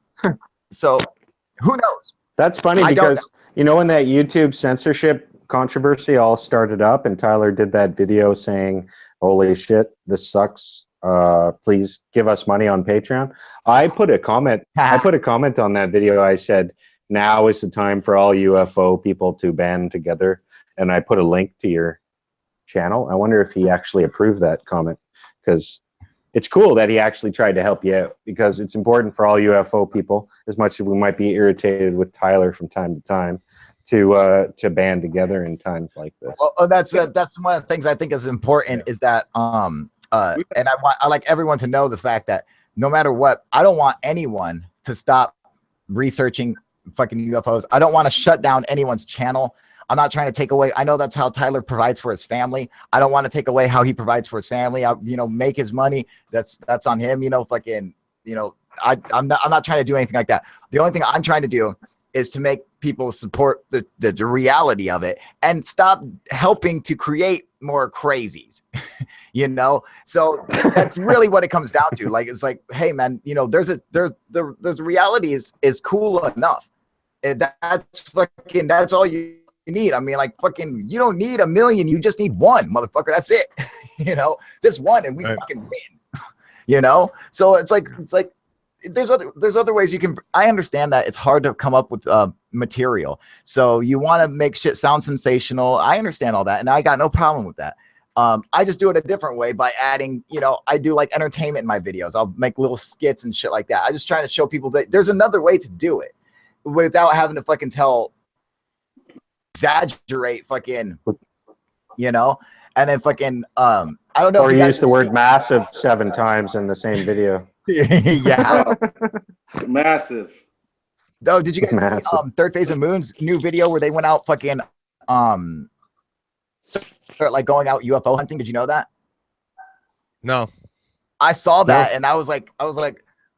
so who knows?
That's funny because when that YouTube censorship controversy all started up and Tyler did that video saying, holy shit, this sucks. Please give us money on Patreon. I put a comment on that video. I said, now is the time for all UFO people to band together. And I put a link to your channel. I wonder if he actually approved that comment, because it's cool that he actually tried to help you out, because it's important for all UFO people, as much as we might be irritated with Tyler from time to time, to band together in times like this.
Well, that's one of the things I think is important, is that and I like everyone to know the fact that no matter what, I don't want anyone to stop researching fucking UFOs. I don't want to shut down anyone's channel. I'm not trying to take away. I know that's how Tyler provides for his family. I don't want to take away how he provides for his family. Make his money. That's on him. I'm not trying to do anything like that. The only thing I'm trying to do is to make people support the reality of it and stop helping to create more crazies. So that's really what it comes down to. Like, it's like, hey man, there's reality is cool enough. That's all you need. I mean, like, fucking, you don't need 1 million. You just need 1, motherfucker. That's it. Just 1, and we fucking win. So it's like there's other ways you can. I understand that it's hard to come up with material. So you want to make shit sound sensational. I understand all that, and I got no problem with that. I just do it a different way by adding, I do like entertainment in my videos. I'll make little skits and shit like that. I just trying to show people that there's another way to do it without having to fucking exaggerate fucking, And then fucking I don't know
Or
if you guys
use the
have
word
seen-
massive 7 times in the same video.
yeah.
Massive.
Oh, did you guys see
Massive.
Third Phase of Moon's new video where they went out fucking start like going out UFO hunting? Did you know that?
No.
I saw that
No.
and I was like,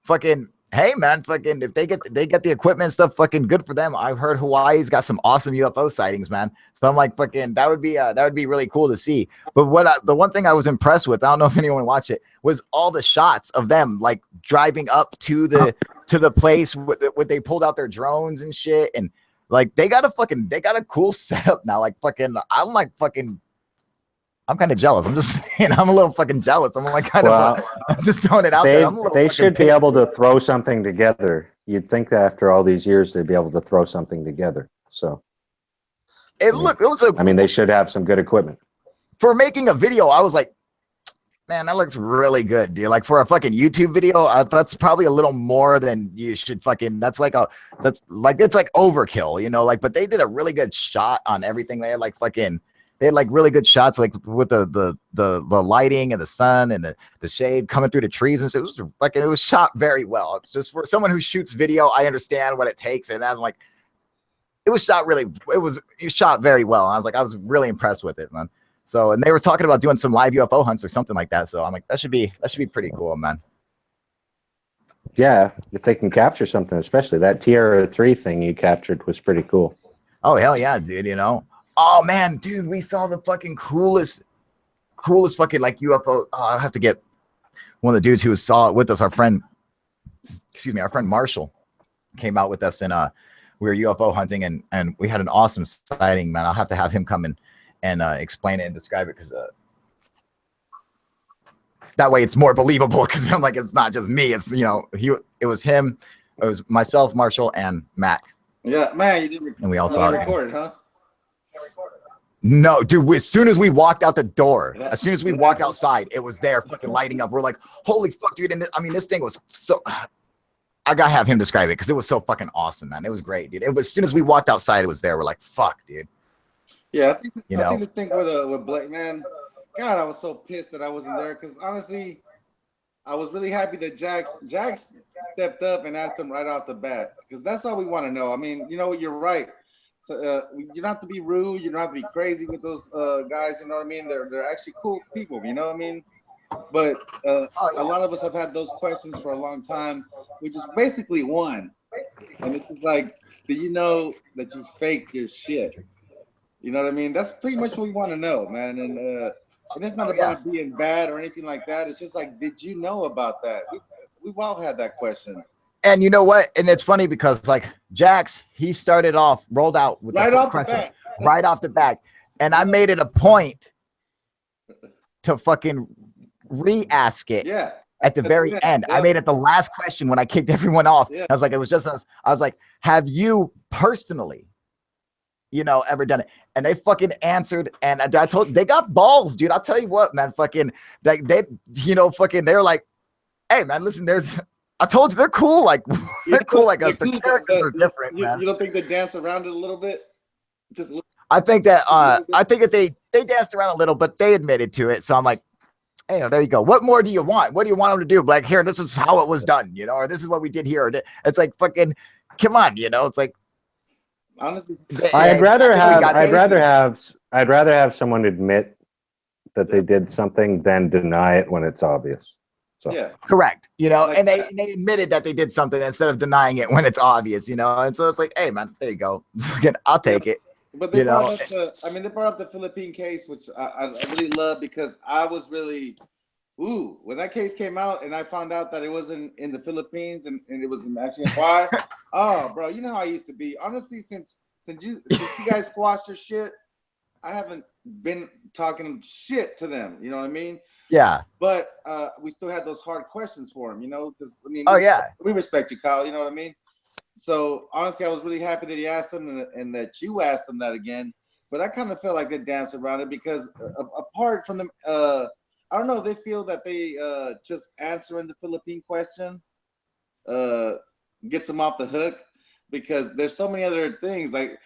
fucking, hey man, fucking, if they get the equipment and stuff, fucking good for them. I've heard Hawaii's got some awesome UFO sightings, man. So I'm like, fucking, that would be really cool to see. But the one thing I was impressed with, I don't know if anyone watched it, was all the shots of them like driving up to the place where they pulled out their drones and shit, and like they got a cool setup now. Like fucking, I'm kind of jealous. I'm just saying, I'm a little fucking jealous. I'm like I'm just throwing it out there. I'm a little
They
fucking
should be
pissed.
able to throw something together. You'd think that after all these years, they'd be able to throw something together. So,
It was
I mean, they should have some good equipment.
for making a video. I was like, man, that looks really good, dude. Like for a fucking YouTube video, that's probably a little more than you should fucking. It's like overkill, you know. Like, but they did a really good shot on everything. They had like really good shots, like with the lighting and the sun and the shade coming through the trees and shit. It was shot very well. It's just for someone who shoots video, I understand what it takes, and I'm like, it was shot very well. And I was really impressed with it, man. So, and they were talking about doing some live UFO hunts or something like that. So I'm like, that should be pretty cool, man.
Yeah, if they can capture something, especially that Tierra 3 thing you captured was pretty cool.
Oh hell yeah, dude. You know. Oh man, dude, we saw the fucking coolest fucking like UFO. Oh, I'll have to get one of the dudes who saw it with us. Our friend Marshall came out with us, and we were UFO hunting, and we had an awesome sighting, man. I'll have to have him come in and explain it and describe it, because that way it's more believable. Because I'm like, it's not just me. It's it was him, it was myself, Marshall, and Matt.
Yeah, man, you didn't
And we all saw it.
record it, huh?
No, dude, as soon as we walked out the door, as soon as we walked outside, it was there fucking lighting up. We're like, holy fuck, dude. And I mean, this thing was so, I gotta have him describe it because it was so fucking awesome, man. It was great, dude. It was, as soon as we walked outside, it was there. We're like, fuck, dude.
Yeah, I think the thing with Blake, man, God, I was so pissed that I wasn't there, because honestly, I was really happy that Jax stepped up and asked him right off the bat, because that's all we want to know. I mean, you know what, you're right. So you don't have to be rude, you don't have to be crazy with those guys, you know what I mean? They're actually cool people, you know what I mean? But a lot of us have had those questions for a long time, which is basically one. And it's just like, do you know that you faked your shit? You know what I mean? That's pretty much what we want to know, man. And it's not about it being bad or anything like that. It's just like, did you know about that? We've all had that question.
And you know what? And it's funny because like Jax, he rolled out with
Right
the
off the
question
bat.
right off the bat. And I made it a point to fucking re-ask it.
Yeah.
At the very end. I made it the last question when I kicked everyone off.
Yeah.
I was like, it was just us. I was like, have you personally, ever done it? And they fucking answered, and I told, they got balls, dude. I'll tell you what, man, fucking, they they're like, hey, man, listen, I told you, they're cool. Like, they're cool like us. The characters are different, man.
You don't think they dance around it a little bit?
I think that they danced around a little, but they admitted to it. So I'm like, hey, there you go. What more do you want? What do you want them to do? Like, here, this is how it was done, or this is what we did here. It's like, fucking, come on, it's like,
honestly,
I'd rather have someone admit that they did something than deny it when it's obvious. So
yeah.
Correct. And they admitted that they did something instead of denying it when it's obvious, and so it's like, hey man, there you go. Fucking, I'll take it.
But they brought up the Philippine case, which I really love, because I was really, when that case came out and I found out that it wasn't in the Philippines and it was actually in Hawaii. Oh, bro, you know how I used to be. Honestly, since you guys squashed your shit, I haven't been talking shit to them. You know what I mean?
Yeah.
But we still had those hard questions for him, because I mean, we respect you, Kyle. You know what I mean? So honestly, I was really happy that he asked him and that you asked him that again. But I kind of felt like they danced around it, because apart from them, I don't know if they feel that they just answering the Philippine question gets them off the hook, because there's so many other things. Like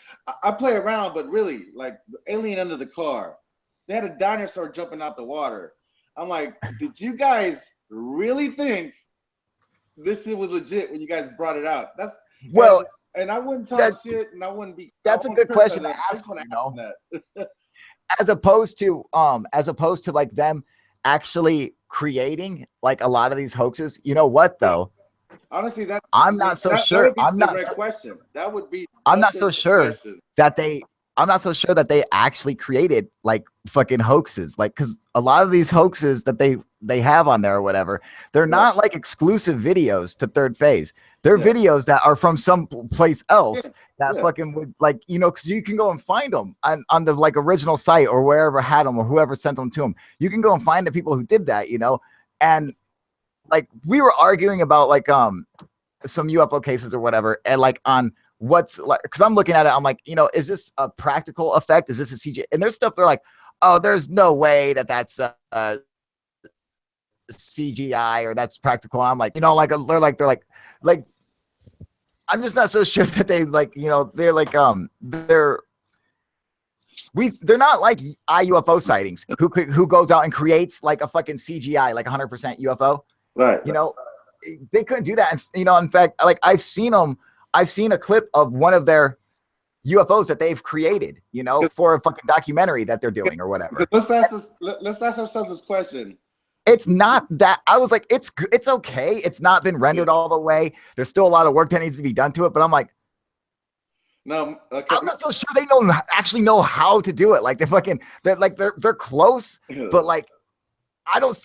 I play around, but really, like the alien under the car, they had a dinosaur jumping out the water. I'm like, did you guys really think this shit was legit when you guys brought it out? That's
Well,
and I wouldn't talk shit, and I wouldn't be.
that's a good question to ask. You know, as opposed to like them actually creating like a lot of these hoaxes. You know what though?
Honestly,
I'm not so sure. I'm not.
Question. That would be.
I'm not so sure that they. I'm not so sure that they actually created like fucking hoaxes, like because a lot of these hoaxes that they have on there or whatever, they're not like exclusive videos to Third Phase. They're videos that are from some place else that fucking would like, you know, because you can go and find them on the like original site or wherever had them or whoever sent them to them. You can go and find the people who did that, you know, and like we were arguing about like some UFO cases or whatever, and like on. What's like, because I'm looking at it, I'm like, you know, is this a practical effect? Is this a CGI? And there's stuff they're like, oh, there's no way that that's CGI or that's practical. I'm like, you know, like they're like I'm just not so sure that they like, you know, they're like they're not like IUFO sightings who goes out and creates like a fucking CGI like 100% UFO,
right?
You know, they couldn't do that. And you know, in fact, like I've seen a clip of one of their UFOs that they've created, you know, for a fucking documentary that they're doing or whatever.
Let's ask ourselves this question.
It's not that I was like, it's okay. It's not been rendered all the way. There's still a lot of work that needs to be done to it. But I'm like,
no,
I'm not so sure they actually know how to do it. Like they're close, but like, I don't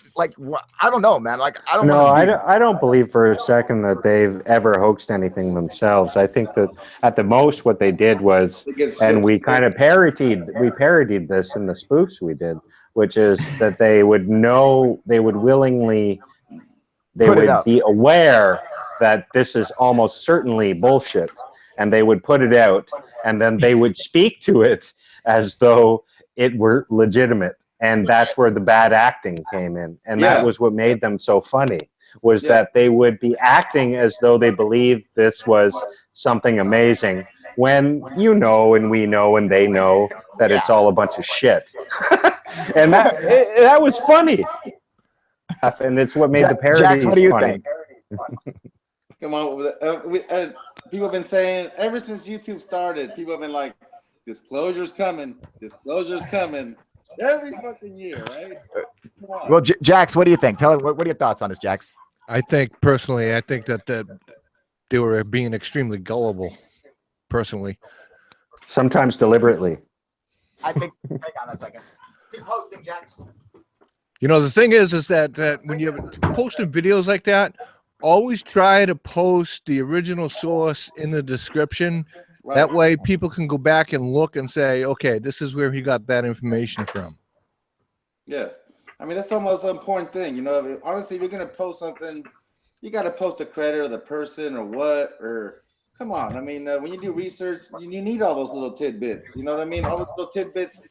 know, man. Like, I don't know.
I don't believe for a second that they've ever hoaxed anything themselves. I think that at the most what they did was, and we kind of parodied this in the spoofs we did, which is that they would willingly, they would be aware that this is almost certainly bullshit, and they would put it out, and then they would speak to it as though it were legitimate. And that's where the bad acting came in. And that was what made them so funny, was that they would be acting as though they believed this was something amazing, when you know and we know and they know that it's all a bunch of shit. And that was funny. And it's what made the parody
Jax, what do you
funny.
think?
Come on. People have been saying, ever since YouTube started, people have been like, disclosure's coming. Disclosure's coming. Every fucking year, right?
Well, Jax, what do you think? Tell us, what are your thoughts on this, Jax?
I think that they were being extremely gullible, personally.
Sometimes deliberately.
I think, hang on a second. Keep hosting, Jax.
You know, the thing is that when you're posting videos like that, always try to post the original source in the description. Right. That way people can go back and look and say, okay, this is where he got that information from.
Yeah. I mean, that's almost an important thing. You know, honestly, if you're going to post something, you got to post the credit of the person or what, or come on. I mean, when you do research, you need all those little tidbits. You know what I mean? All those little tidbits.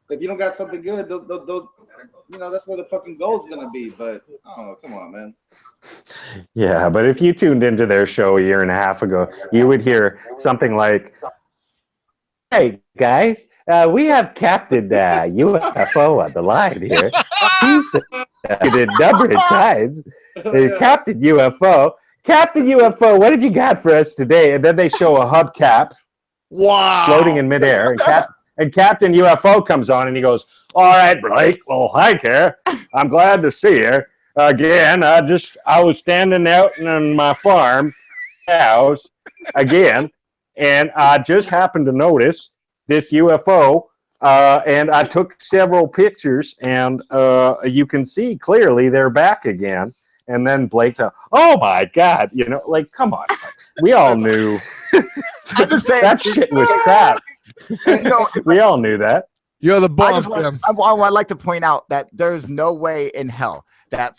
If you don't got something good, they'll you know, that's where the fucking gold's going to be. But, oh, come on, man.
Yeah, but if you tuned into their show a year and a half ago, you would hear something like, hey, guys, we have Captain UFO on the line here. He's it a number of times. Captain UFO. Captain UFO, what have you got for us today? And then they show a hubcap floating in midair. And Captain UFO comes on and he goes, all right, Blake. Well, hi, Care. I'm glad to see you. Again, I was standing out in my farm house again, and I just happened to notice this UFO, and I took several pictures, and you can see clearly they're back again. And then Blake's like, oh my God, you know, like, come on. We all knew that shit was crap. We all knew that.
You're the boss.
I'd like to point out that there's no way in hell that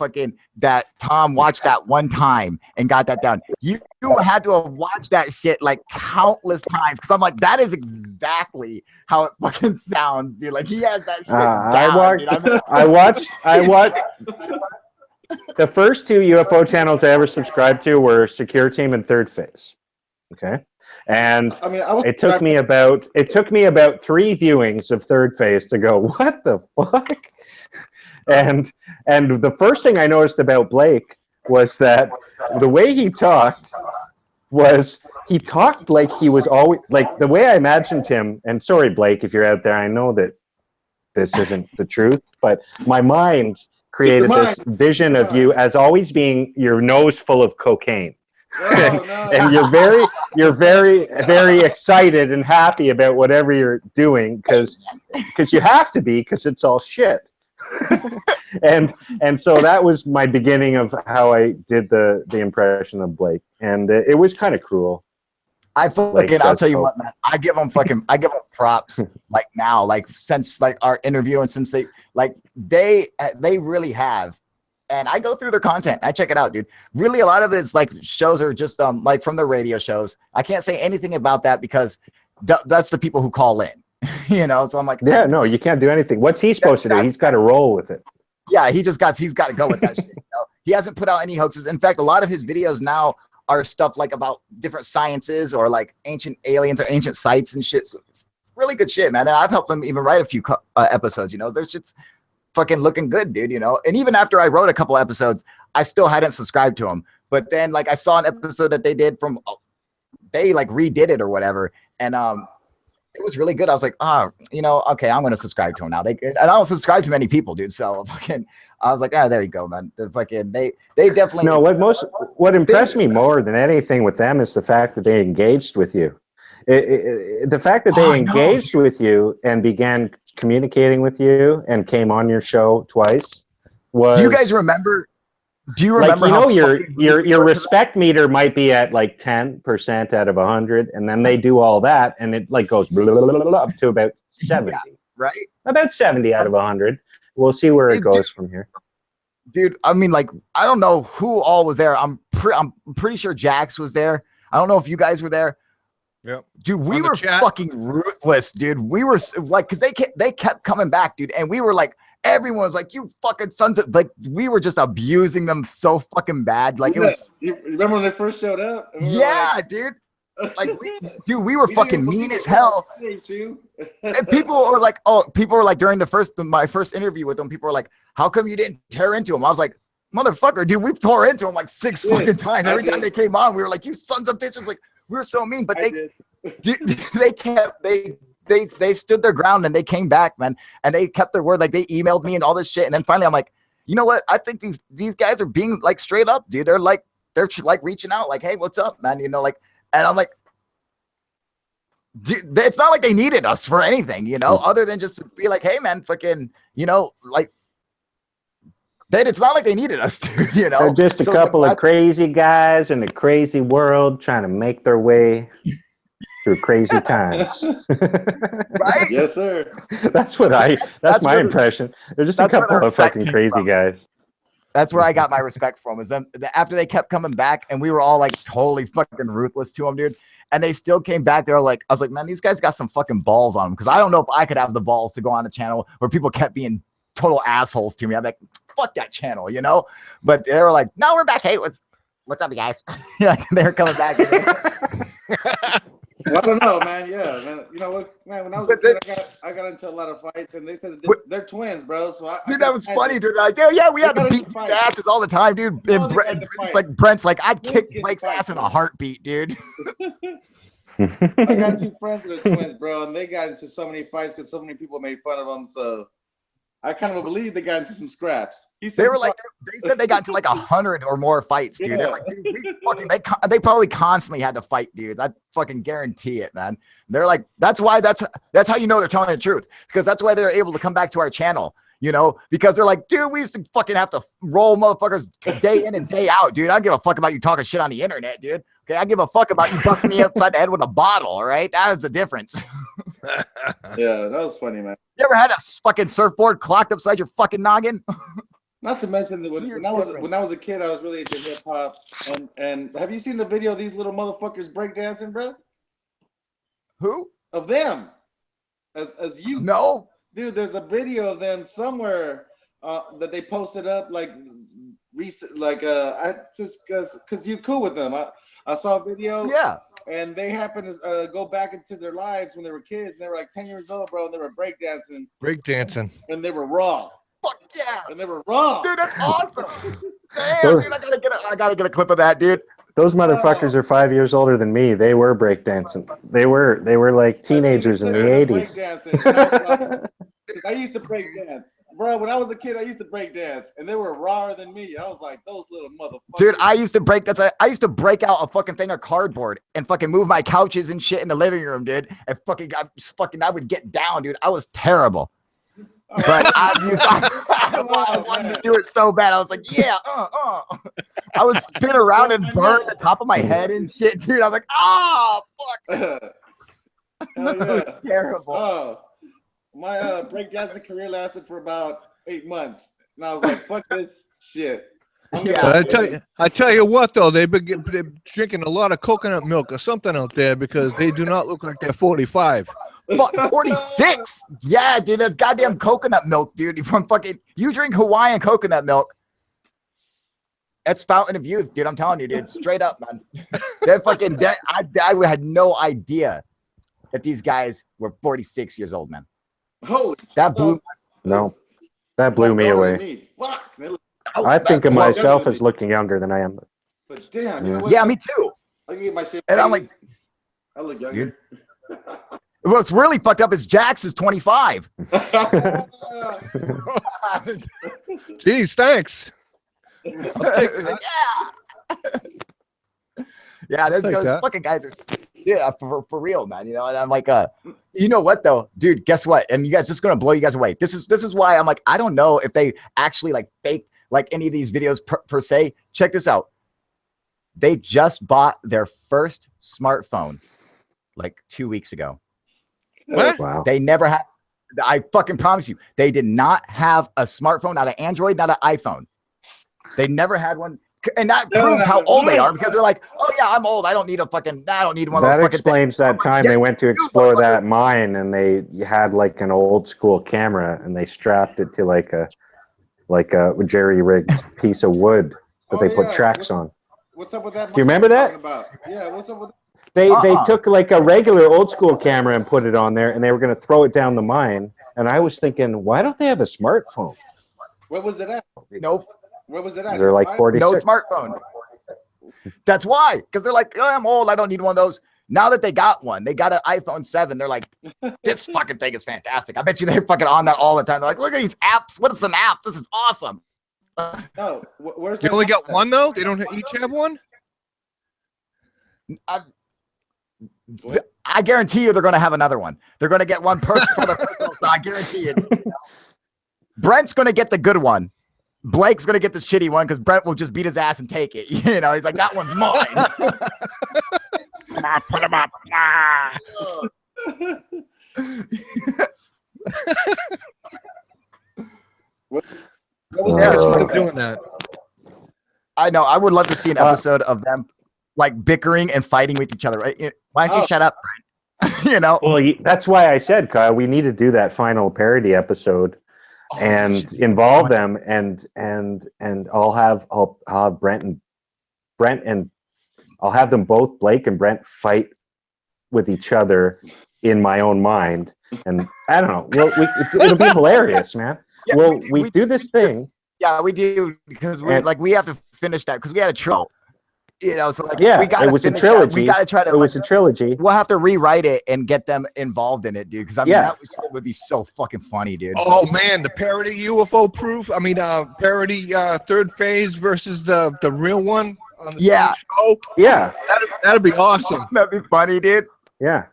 Tom watched that one time and got that down. You had to have watched that shit like countless times, because I'm like, that is exactly how it fucking sounds, dude. Like, he has that shit down.
I watched. The first two UFO channels I ever subscribed to were Secure Team and Third Phase. Okay. And
I mean, I was.
it took me about 3 viewings of Third Phase to go, what the fuck? And the first thing I noticed about Blake was that the way he talked like he was always like the way I imagined him. And sorry, Blake, if you're out there, I know that this isn't the truth, but my mind created this vision of you as always being your nose full of cocaine. And you're very excited and happy about whatever you're doing because you have to be, because it's all shit. and so that was my beginning of how I did the impression of Blake, and it was kind of cruel.
I'll tell you what, man. I give them props. Like now, like since like our interview and since they really have. And I go through their content. I check it out, dude. Really, a lot of it is like shows are just like from the radio shows. I can't say anything about that because that's the people who call in, you know. So I'm like,
yeah, no, you can't do anything. What's he supposed to do? He's got to roll with it.
Yeah, he's got to go with that shit. You know? He hasn't put out any hoaxes. In fact, a lot of his videos now are stuff like about different sciences or like ancient aliens or ancient sites and shit. So it's really good shit, man. And I've helped him even write a few episodes. You know, there's shit's fucking looking good, dude, you know. And even after I wrote a couple episodes, I still hadn't subscribed to him. But then like I saw an episode that they did from they like redid it or whatever, and it was really good. I was like, you know, okay, I'm gonna subscribe to him now. And I don't subscribe to many people, dude. So fucking I was like, there you go, man. They definitely
no. What impressed me more than anything with them is the fact that they engaged with you. The fact that they engaged with you and began communicating with you and came on your show twice was.
Do you guys remember? Do you remember?
Like, you know, your respect meter might be at like 10% out of 100, and then they do all that, and it like goes blah, blah, blah, blah, blah, up to about 70.
Yeah, right?
About 70 out of 100. We'll see where it goes from here.
Dude, I mean, like, I don't know who all was there. I'm pretty sure Jax was there. I don't know if you guys were there.
Yeah,
dude, we were fucking ruthless, dude. We were like, because they kept coming back, dude, and we were like, everyone was like, "You fucking sons of," like, we were just abusing them so fucking bad. Like, it was.
You remember when they first showed up?
Yeah, like, dude. Like, we were fucking mean as hell. And people were like, during my first interview with them, people were like, "How come you didn't tear into him?" I was like, "Motherfucker, dude, we've tore into him like 6 fucking times. Every time they came on, we were like, you sons of bitches!" Like, we were so mean, but they stood their ground and they came back, man, and they kept their word. Like, they emailed me and all this shit, and then finally I'm like, you know what? I think these guys are being like straight up, dude. They're like reaching out, like, hey, what's up, man? You know, like, and I'm like, dude, it's not like they needed us for anything, you know, other than just to be like, hey, man, fucking, you know, like. It's not like they needed us to, you know.
They're just a couple of crazy guys in a crazy world trying to make their way through crazy times.
Right?
Yes, sir.
That's my impression. They're just a couple of fucking crazy guys.
That's where I got my respect from, is them after they kept coming back and we were all like totally fucking ruthless to them, dude. And they still came back. They were like, I was like, man, these guys got some fucking balls on them. Because I don't know if I could have the balls to go on a channel where people kept being total assholes to me. I'm like, fuck that channel, you know. But they were like, no, we're back. Hey, what's up, you guys? Yeah, they're coming back.
Well, I don't know, man. Yeah, man. You know what, man? When I was a kid, I got into a lot of fights, and they said they're twins, bro. So
dude, that was funny, dude. Like, yeah, we had to beat asses all the time, dude. And Brent's like, I'd kick Blake's ass in a heartbeat, dude.
I got 2 friends that are twins, bro, and they got into so many fights because so many people made fun of them. So I kind of believe they got into some scraps.
They said they got into like 100 or more fights, dude. Yeah. They're like, dude, they probably constantly had to fight, dude. I fucking guarantee it, man. They're like, that's how you know they're telling the truth, because that's why they're able to come back to our channel, you know, because they're like, dude, we used to fucking have to roll motherfuckers day in and day out, dude. I don't give a fuck about you talking shit on the internet, dude. Okay, I give a fuck about you busting me upside the head with a bottle, all right? That is the difference.
Yeah, that was funny, man.
You ever had a fucking surfboard clocked upside your fucking noggin?
Not to mention that when I was a kid, I was really into hip hop. And have you seen the video of these little motherfuckers breakdancing, bro?
Who?
Of them. As you.
No.
Dude, there's a video of them somewhere that they posted up like recent, like I just because you're cool with them. I saw a video.
Yeah.
and they happened to go back into their lives when they were kids. And they were like 10 years old, bro, and they were breakdancing.
Breakdancing.
And they were raw.
Fuck yeah.
And they were raw.
Dude, that's awesome. Damn, dude, I gotta get a clip of that, dude.
Those motherfuckers are 5 years older than me. They were breakdancing. They were like teenagers in the 80s.
I used to break dance, bro. When I was a kid, I used to break dance, and they were rawer than me. I was like, those little motherfuckers.
Dude, I used to break out a fucking thing of cardboard and fucking move my couches and shit in the living room, dude. And I would get down, dude. I was terrible. But I wanted to do it so bad. I was like, yeah, I would spin around and burn the top of my head and shit, dude. I was like, oh, fuck. That was terrible.
Oh, my breakdancing career lasted for about 8 months. And I was like, fuck this shit.
But I tell you what, though, they're drinking a lot of coconut milk or something out there because they do not look like they're 45.
46. Yeah, dude, that goddamn coconut milk, dude. From fucking, you drink Hawaiian coconut milk. That's fountain of youth, dude. I'm telling you, dude. Straight up, man. They're fucking dead. I had no idea that these guys were 46 years old, man.
Holy
that blew
that blew me away.
Fuck.
I think of myself as looking younger than I am.
But damn,
yeah, me too.
I get my shit.
And I'm like,
I look younger.
What's really fucked up is Jax is 25.
Jeez, thanks.
Yeah, those fucking guys are for real, man. You know, and I'm like, you know what though, dude? Guess what? And you guys, just gonna blow you guys away. This is why I'm like, I don't know if they actually like fake like any of these videos per se. Check this out. They just bought their first smartphone like 2 weeks ago.
What?
Wow.
They never had. I fucking promise you, they did not have a smartphone, not an Android, not an iPhone. They never had one. And that proves how old they are because they're like, oh yeah, I'm old. I don't need one of those.
That explains that time they went to explore that mine and they had like an old school camera and they strapped it to like a jerry rigged piece of wood that they put tracks on.
What's up with that?
Do you remember that?
Yeah, what's up with?
They took like a regular old school camera and put it on there and they were going to throw it down the mine. And I was thinking, why don't they have a smartphone?
Where was it at?
Nope.
Where was it at?
They're like 46.
No smartphone. That's why. Because they're like, oh, I'm old. I don't need one of those. Now that they got one, they got an iPhone 7. They're like, this fucking thing is fantastic. I bet you they're fucking on that all the time. They're like, look at these apps. What is an app? This is awesome.
No, where's
They only got one though? They don't each have one?
I guarantee you they're going to have another one. They're going to get one person for the personal side. I guarantee it. Brent's going to get the good one. Blake's going to get the shitty one because Brent will just beat his ass and take it. You know, he's like, that one's mine. Come on, put him up.
What
was doing that?
I know. I would love to see an episode of them like bickering and fighting with each other. Right? Why don't you shut up, Brent? You know.
Well, that's why I said, Kyle, we need to do that final parody episode. And involve them, and I'll have Brent and I'll have them both, Blake and Brent, fight with each other in my own mind, and I don't know. Well, it'll be hilarious, man. Yeah, we do this thing.
Yeah, we do because we have to finish that because we had a troll. You know, so like
it was a trilogy.
We gotta try to.
It was a trilogy.
We'll have to rewrite it and get them involved in it, dude. Because I mean, that would be so fucking funny, dude.
Oh man, the parody UFO proof. I mean, parody third phase versus the real one on the same show.
Yeah,
that'd be awesome.
That'd be funny, dude.
Yeah,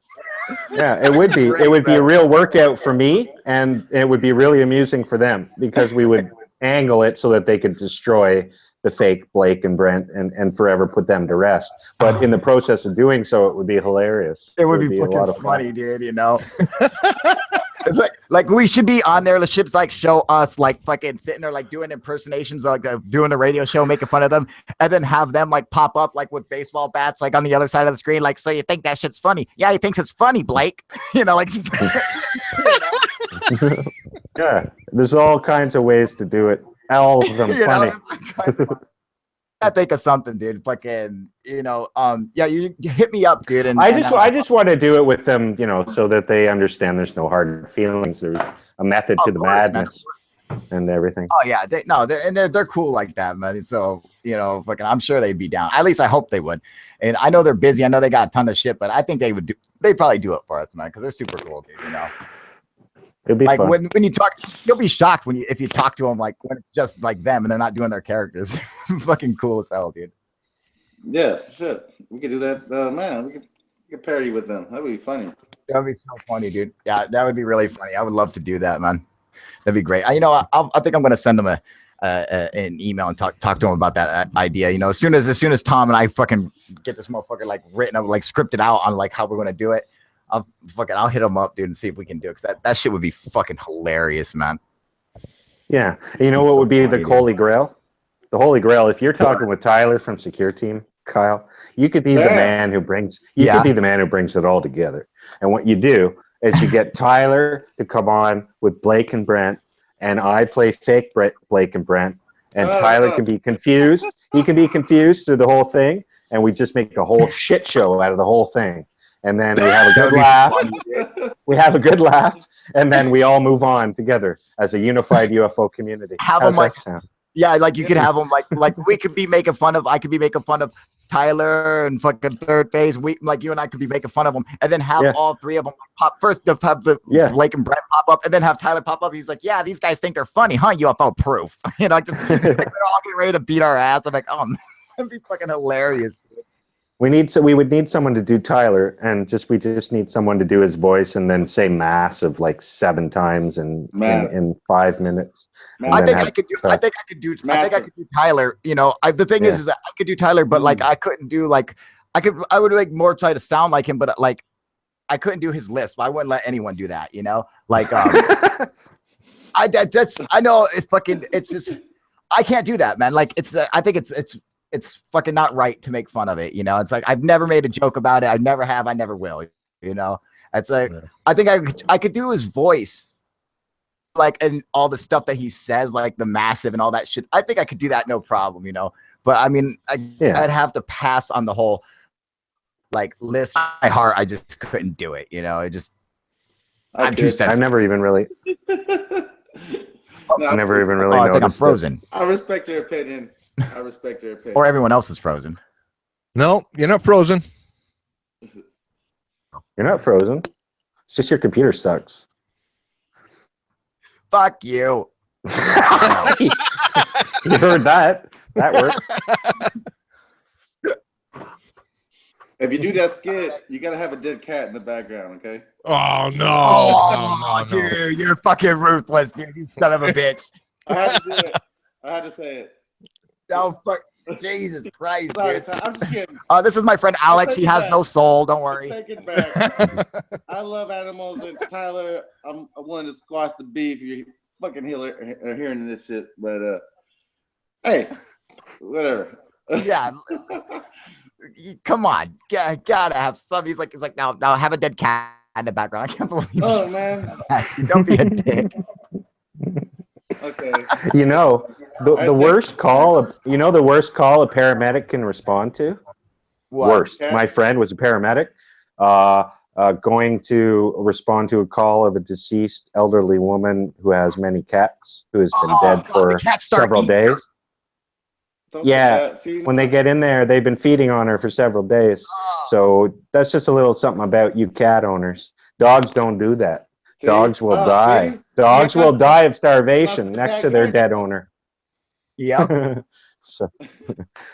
it would be. It would be a real workout for me, and it would be really amusing for them because we would angle it so that they could destroy the fake Blake and Brent and forever put them to rest. But in the process of doing so, it would be hilarious.
It would be fucking funny, dude, you know? It's like we should be on there. The ships like show us like fucking sitting there like doing impersonations, like doing a radio show, making fun of them, and then have them like pop up like with baseball bats like on the other side of the screen. Like, so you think that shit's funny? Yeah, he thinks it's funny, Blake. You know, like.
Yeah, there's all kinds of ways to do it. All of them funny.
I think of something, dude. Fucking, yeah, you hit me up, dude. And
I just want to do it with them, so that they understand there's no hard feelings. There's a method to the madness and everything.
Oh yeah, they're cool like that, man. So fucking, I'm sure they'd be down. At least I hope they would. And I know they're busy. I know they got a ton of shit, but I think they'd probably do it for us, man, because they're super cool, dude.
It'd be
like
fun.
when you talk, you'll be shocked if you talk to them like when it's just like them and they're not doing their characters. Fucking cool as hell, dude.
Yeah, shit. We could do that, man. We could parody with them. That would be funny.
That would be so funny, dude. Yeah, that would be really funny. I would love to do that, man. That'd be great. I think I'm gonna send them an email and talk to them about that idea. As soon as Tom and I fucking get this motherfucker like written up, like scripted out on like how we're gonna do it, I'll hit them up, dude, and see if we can do it. Cause that shit would be fucking hilarious, man.
Yeah, what would be the Holy Grail? The Holy Grail. If you're talking with Tyler from Secure Team, Kyle, you could be the man who brings. You could be the man who brings it all together. And what you do is you get Tyler to come on with Blake and Brent, and I play fake Blake and Brent, and Tyler can be confused. He can be confused through the whole thing, and we just make a whole shit show out of the whole thing. And then we have a good laugh. We have a good laugh, and then we all move on together as a unified UFO community.
Have
How's
them like,
that sound?
Yeah, like you could have them like we could be making fun of. I could be making fun of Tyler and fucking Third Phase. Like you and I could be making fun of them, and then have all three of them pop first. Have the Blake and Brett pop up, and then have Tyler pop up. He's like, "Yeah, these guys think they're funny, huh? UFO proof." Like, like they're all getting ready to beat our ass. I'm like, "Oh, man, that'd be fucking hilarious."
We would need someone to do Tyler, and we just need someone to do his voice and then say mass of like 7 times in 5 minutes.
I think I could do Tyler. The thing is that I could do Tyler, but like I couldn't do like I would like more try to sound like him, but like I couldn't do his lisp. I wouldn't let anyone do that. Like I know it's just I can't do that, man. Like I think it's fucking not right to make fun of it. It's like I've never made a joke about it. I never have. I never will. It's like I think I could do his voice, like, and all the stuff that he says, like the massive and all that shit. I think I could do that no problem. But I mean, I'd have to pass on the whole like list. My heart, I just couldn't do it. I'm too sensitive.
I've never even really.
No,
I never even really.
I think I'm frozen.
I respect your opinion.
Or everyone else is frozen.
No, you're not frozen.
You're not frozen. It's just your computer sucks.
Fuck you.
You heard that. That worked.
If you do that skit, you gotta have a dead cat in the background, okay?
Oh no!
Oh, dude, you're fucking ruthless, dude. You son of a bitch.
I had to do it. I had to say it.
Oh fuck! Jesus Christ,
Sorry,
dude.
I'm just kidding.
This is my friend Alex. He has no soul. Don't worry.
Take it back. I love animals, and Tyler, I'm willing to squash the beef. You're fucking hearing this shit, but hey, whatever.
Yeah. Come on, gotta have some. He's like now have a dead cat in the background. I can't believe.
Oh man,
don't be a dick.
Okay.
The worst call. The worst call a paramedic can respond to.
What?
Worst. My friend was a paramedic, going to respond to a call of a deceased elderly woman who has many cats, who has been dead for several days. When they get in there, they've been feeding on her for several days. So that's just a little something about you cat owners. Dogs don't do that. Dogs will die.
See?
Dogs will die of starvation next to their dead owner.
Yeah.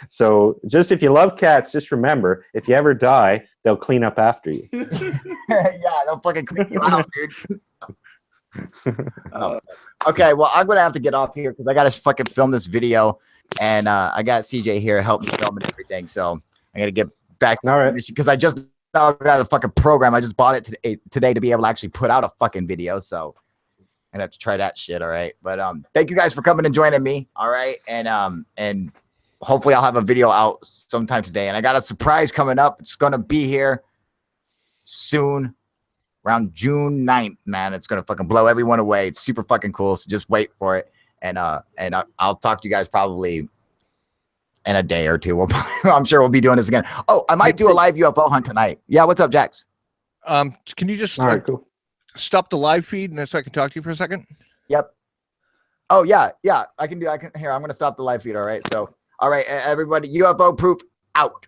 So just if you love cats, just remember, if you ever die, they'll clean up after you.
Yeah, they'll fucking clean you out, dude. Okay, well, I'm gonna have to get off here because I gotta fucking film this video, and I got CJ here to help me film and everything. So I gotta get back.
All right.
Because I just now got a fucking program. I just bought it today to be able to actually put out a fucking video. So I'm gonna have to try that shit. All right, but thank you guys for coming and joining me. All right, and hopefully I'll have a video out sometime today. And I got a surprise coming up. It's gonna be here soon. Around June 9th, man. It's gonna fucking blow everyone away. It's super fucking cool. So just wait for it. And I'll talk to you guys probably in a day or two. I'm sure we'll be doing this again. Oh, I might do a live UFO hunt tonight. Yeah, what's up, Jax?
Can you just
All right, cool.
stop the live feed and then so I can talk to you for a second?
Yep. Oh yeah, I can here. I'm gonna stop the live feed. All right. So all right, everybody, UFO proof out.